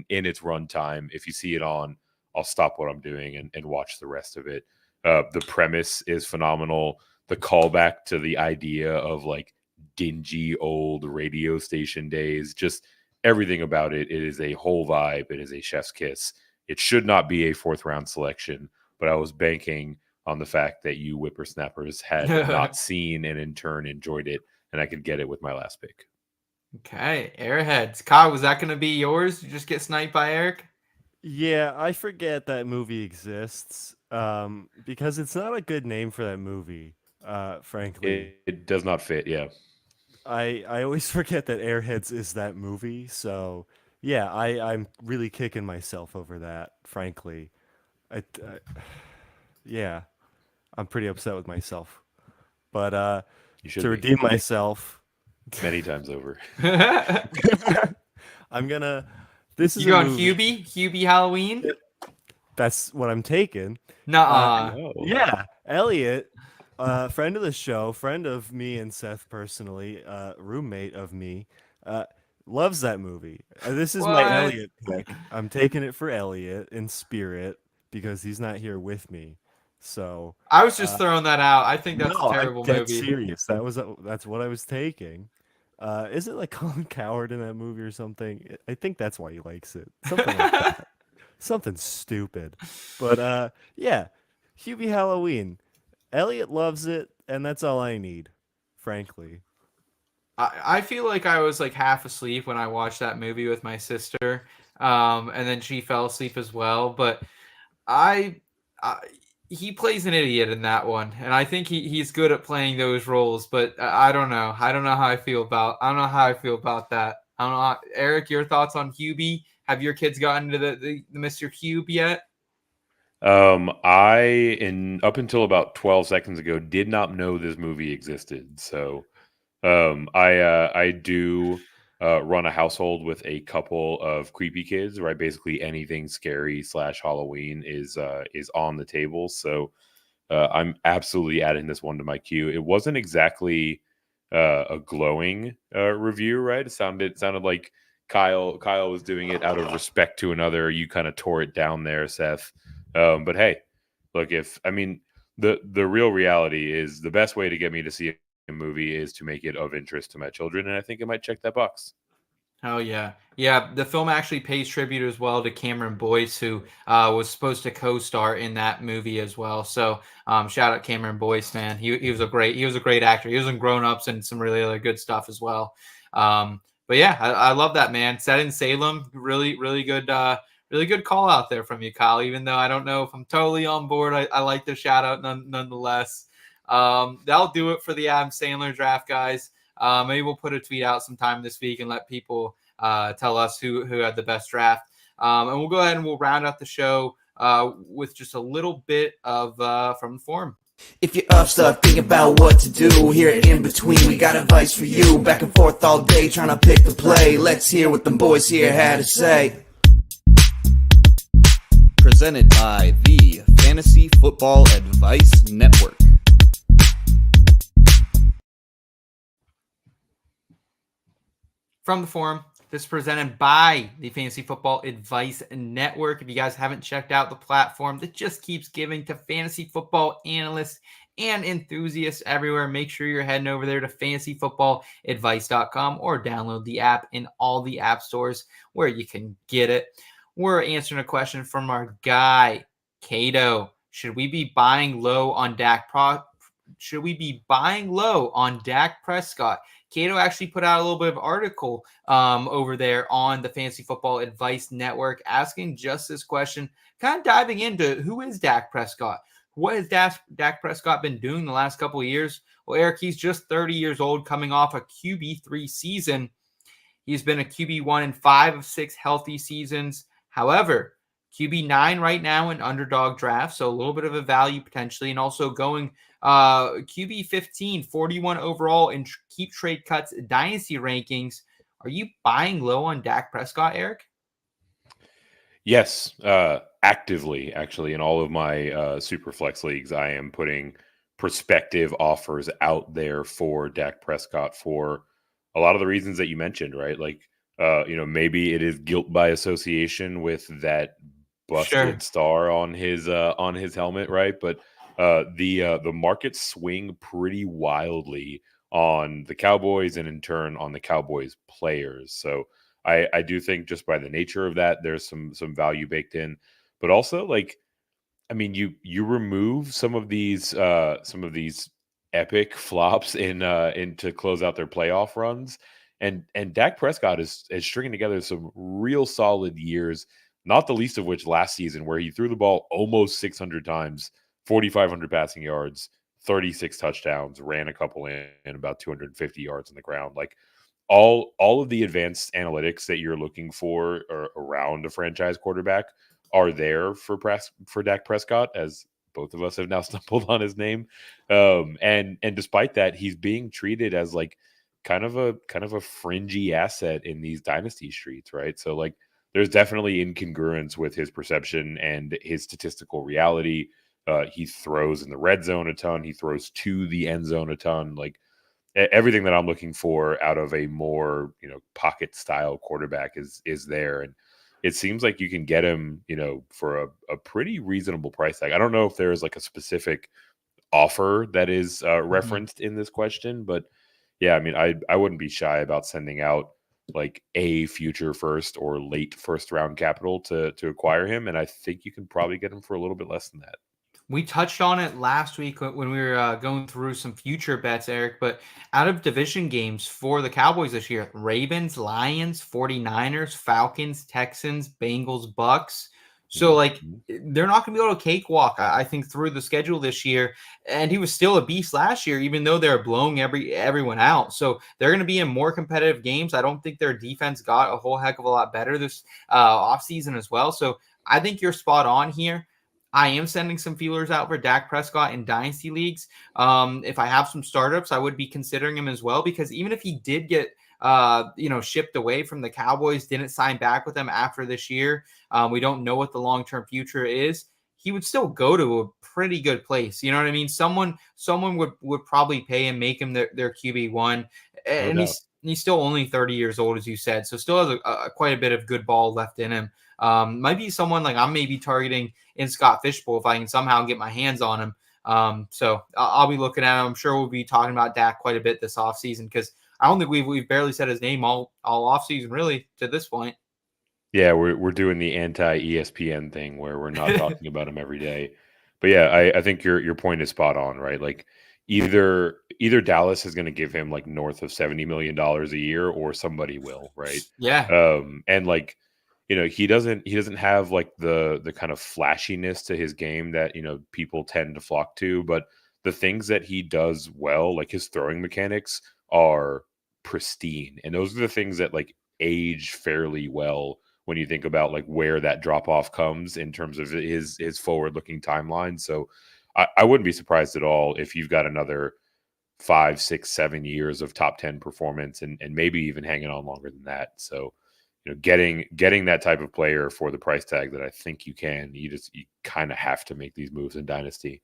its runtime. If you see it on, I'll stop what I'm doing and watch the rest of it. The premise is phenomenal. The callback to the idea of like dingy old radio station days, just everything about it. It is a whole vibe. It is a chef's kiss. It should not be a 4th round selection, but I was banking on the fact that you whippersnappers had not seen and in turn enjoyed it, and I could get it with my last pick. Okay, Airheads. Kyle, was that going to be yours? You just get sniped by Eric? Yeah, I forget that movie exists because it's not a good name for that movie, frankly. It does not fit, yeah. I always forget that Airheads is that movie, so yeah, I'm really kicking myself over that, frankly. Yeah, I'm pretty upset with myself. But to redeem myself many times over. I'm gonna this is you going Hubie Halloween? That's what I'm taking. No. Yeah, Elliot, friend of the show, friend of me and Seth personally, roommate of me, loves that movie. This is my Elliot pick. I'm taking it for Elliot in spirit because he's not here with me. So I was just throwing that out. I think that's a terrible movie. Serious. That's what I was taking. Is it like Colin Coward in that movie or something? I think that's why he likes it. Something like that. Something stupid. But yeah, Hubie Halloween. Elliot loves it, and that's all I need, frankly. I feel like I was like half asleep when I watched that movie with my sister, and then she fell asleep as well. But he plays an idiot in that one, and I think he's good at playing those roles. But I don't know. I don't know how I feel about that. I don't know. Eric, your thoughts on Hubie? Have your kids gotten to the Mr. Hube yet? Up until about 12 seconds ago, did not know this movie existed. So, I do run a household with a couple of creepy kids, right? Basically anything scary / Halloween is on the table. So, I'm absolutely adding this one to my queue. It wasn't exactly a glowing review, right? It sounded like Kyle was doing it out of respect to another. You kind of tore it down there, Seth. But hey, look, the real reality is the best way to get me to see a movie is to make it of interest to my children, and I think it might check that box. Oh yeah, yeah. The film actually pays tribute as well to Cameron Boyce, who was supposed to co-star in that movie as well. So shout out Cameron Boyce, man. He was a great actor. He was in Grown Ups and some really other good stuff as well. But yeah, I love that, man. Set in Salem, really good. Really good call out there from you, Kyle. Even though I don't know if I'm totally on board, I like the shout out nonetheless. That'll do it for the Adam Sandler draft, guys. Maybe we'll put a tweet out sometime this week and let people tell us who had the best draft. And we'll go ahead and we'll round out the show with just a little bit of from the forum. If you're up, stuck, think about what to do. Here in between, we got advice for you. Back and forth all day, trying to pick the play. Let's hear what them boys here had to say. Presented by the Fantasy Football Advice Network. From the forum, this is presented by the Fantasy Football Advice Network. If you guys haven't checked out the platform that just keeps giving to fantasy football analysts and enthusiasts everywhere, make sure you're heading over there to fantasyfootballadvice.com or download the app in all the app stores where you can get it. We're answering a question from our guy, Cato. Should we be buying low on Dak Prescott? Cato actually put out a little bit of article over there on the Fantasy Football Advice Network asking just this question, kind of diving into who is Dak Prescott? What has Dak Prescott been doing the last couple of years? Well, Eric, he's just 30 years old, coming off a QB3 season. He's been a QB1 in 5 of 6 healthy seasons. However, QB9 right now in underdog draft, so a little bit of a value potentially, and also going QB 15, 41 overall in Keep Trade Cuts Dynasty rankings. Are you buying low on Dak Prescott, Eric? Yes, actively, actually, in all of my Superflex leagues, I am putting prospective offers out there for Dak Prescott for a lot of the reasons that you mentioned, right? Like, maybe it is guilt by association with that busted star on his helmet, right? But the markets swing pretty wildly on the Cowboys and in turn on the Cowboys players. So I do think just by the nature of that, there's some value baked in, but also you remove some of these epic flops in to close out their playoff runs, and Dak Prescott is stringing together some real solid years, not the least of which last season where he threw the ball almost 600 times, 4,500 passing yards, 36 touchdowns, ran a couple in about 250 yards on the ground. Like all of the advanced analytics that you're looking for around a franchise quarterback are there for Dak Prescott, as both of us have now stumbled on his name. And despite that, he's being treated as like kind of a fringy asset in these dynasty streets, right? So like there's definitely incongruence with his perception and his statistical reality. He throws in the red zone a ton. He throws to the end zone a ton. Like everything that I'm looking for out of a more, pocket style quarterback is there. And it seems like you can get him, for a pretty reasonable price tag. I don't know if there's like a specific offer that is referenced in this question, but yeah, I mean, I wouldn't be shy about sending out like a future first or late first round capital to acquire him. And I think you can probably get him for a little bit less than that. We touched on it last week when we were going through some future bets, Eric, but out of division games for the Cowboys this year, Ravens, Lions, 49ers, Falcons, Texans, Bengals, Bucks. So, they're not going to be able to cakewalk, I think, through the schedule this year. And he was still a beast last year, even though they're blowing everyone out. So they're going to be in more competitive games. I don't think their defense got a whole heck of a lot better this offseason as well. So I think you're spot on here. I am sending some feelers out for Dak Prescott in dynasty leagues. If I have some startups, I would be considering him as well, because even if he did get shipped away from the Cowboys, didn't sign back with them after this year, we don't know what the long-term future is. he would still go to a pretty good place. You know what I mean? Someone would probably pay him, make him their QB1, No and doubt. he's still only 30 years old, as you said, so still has quite a bit of good ball left in him. Might be someone like I'm maybe targeting in Scott Fishbowl if I can somehow get my hands on him. So I'll be looking at him. I'm sure we'll be talking about Dak quite a bit this offseason because I don't think we've barely said his name all offseason really to this point. Yeah, we're doing the anti-ESPN thing where we're not talking about him every day. But yeah, I think your point is spot on, right? Like either Dallas is going to give him like north of $70 million a year or somebody will, right? Yeah. And like, he doesn't have like the kind of flashiness to his game that, people tend to flock to, but the things that he does well, like his throwing mechanics are pristine. And those are the things that like age fairly well when you think about like where that drop off comes in terms of his forward looking timeline. So I wouldn't be surprised at all if you've got another 5, 6, 7 years of top 10 performance and maybe even hanging on longer than that. So, getting that type of player for the price tag that I think you can, you kind of have to make these moves in Dynasty.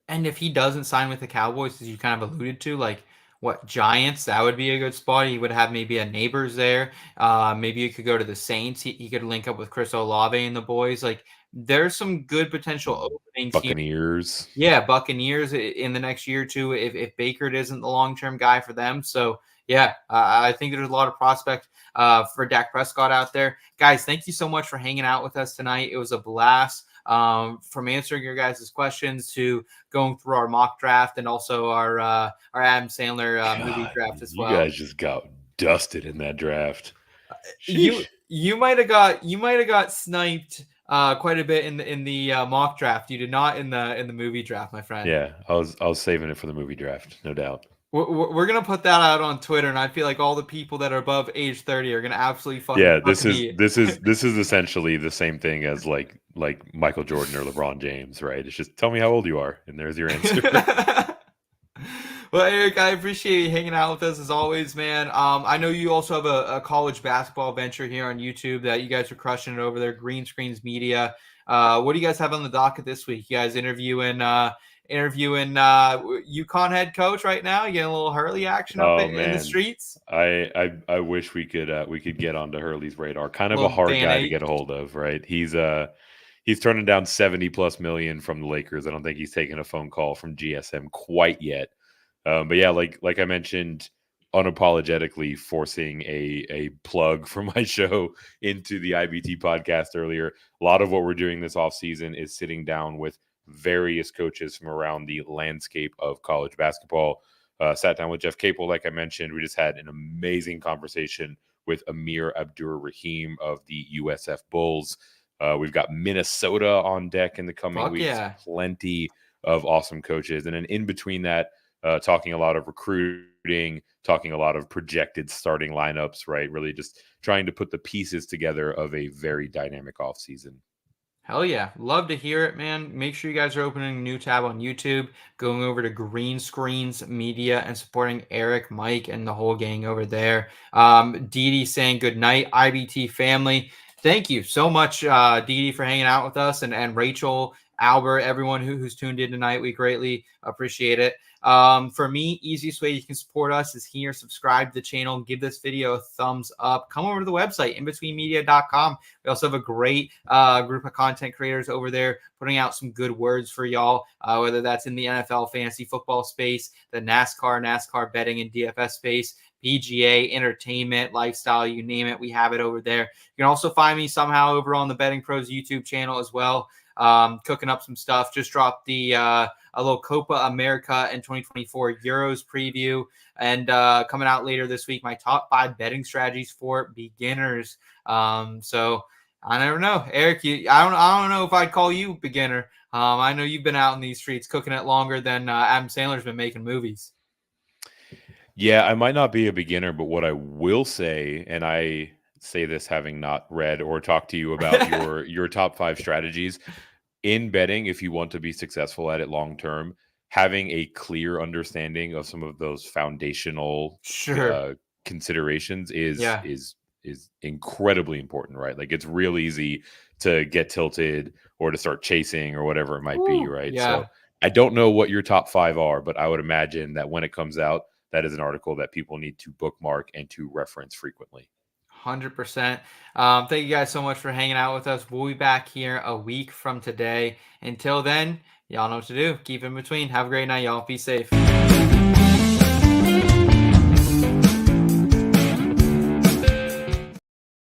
And if he doesn't sign with the Cowboys, as you kind of alluded to, like what Giants, that would be a good spot. He would have maybe a neighbors there. Maybe you could go to the Saints. He could link up with Chris Olave and the boys. Like there's some good potential openings here. Buccaneers. Yeah, Buccaneers in the next year or two if Baker isn't the long-term guy for them. So, yeah, I think there's a lot of prospect for Dak Prescott out there. Guys, thank you so much for hanging out with us tonight. It was a blast. From answering your guys' questions to going through our mock draft and also our Adam Sandler movie draft as well. You guys just got dusted in that draft. You might have got sniped quite a bit in the mock draft. You did not in the movie draft, my friend. Yeah, I was saving it for the movie draft, no doubt. We're gonna put that out on Twitter, and I feel like all the people that are above age 30 are gonna absolutely fucking. Yeah, this is essentially the same thing as like Michael Jordan or LeBron James, right? It's just tell me how old you are, and there's your answer. Well, Eric, I appreciate you hanging out with us as always, man. I know you also have a college basketball venture here on YouTube that you guys are crushing it over there. Green Screens Media. What do you guys have on the docket this week? You guys interviewing UConn head coach right now? You getting a little Hurley action up in the streets? I wish we could get onto Hurley's radar. Kind of a hard guy to get a hold of, right? He's turning down $70+ million from the Lakers. I don't think he's taking a phone call from GSM quite yet. But yeah, like I mentioned, unapologetically forcing a plug for my show into the IBT podcast earlier. A lot of what we're doing this off season is sitting down with various coaches from around the landscape of college basketball. Sat down with Jeff Capel, like I mentioned. We just had an amazing conversation with Amir Abdur-Rahim of the USF Bulls. We've got Minnesota on deck in the coming weeks. Yeah. Plenty of awesome coaches. And then in between that, talking a lot of recruiting, talking a lot of projected starting lineups, right? Really just trying to put the pieces together of a very dynamic offseason. Hell yeah. Love to hear it, man. Make sure you guys are opening a new tab on YouTube, going over to Green Screens Media and supporting Eric, Mike, and the whole gang over there. Dee saying good night, IBT family. Thank you so much, Dee for hanging out with us, and Rachel, Albert, everyone who's tuned in tonight. We greatly appreciate it. For me, easiest way you can support us is here. Subscribe to the channel, give this video a thumbs up. Come over to the website, inbetweenmedia.com. We also have a great group of content creators over there putting out some good words for y'all, whether that's in the NFL fantasy football space, the NASCAR betting and DFS space, PGA, entertainment, lifestyle, you name it. We have it over there. You can also find me somehow over on the Betting Pros YouTube channel as well. Cooking up some stuff. Just dropped the a little Copa America and 2024 Euros preview, and coming out later this week, my top 5 betting strategies for beginners. So I never know, Eric. I don't know if I'd call you beginner. I know you've been out in these streets cooking it longer than Adam Sandler's been making movies. Yeah, I might not be a beginner, but what I will say, and I say this having not read or talked to you about your top 5 strategies in betting, if you want to be successful at it long term, having a clear understanding of some of those foundational considerations is incredibly important, right? Like it's real easy to get tilted or to start chasing or whatever it might be, Ooh, right? yeah. So I don't know what your top 5 are, but I would imagine that when it comes out, that is an article that people need to bookmark and to reference frequently. 100%. Thank you guys so much for hanging out with us. We'll be back here a week from today. Until then, y'all know what to do. Keep in between. Have a great night, y'all. Be safe.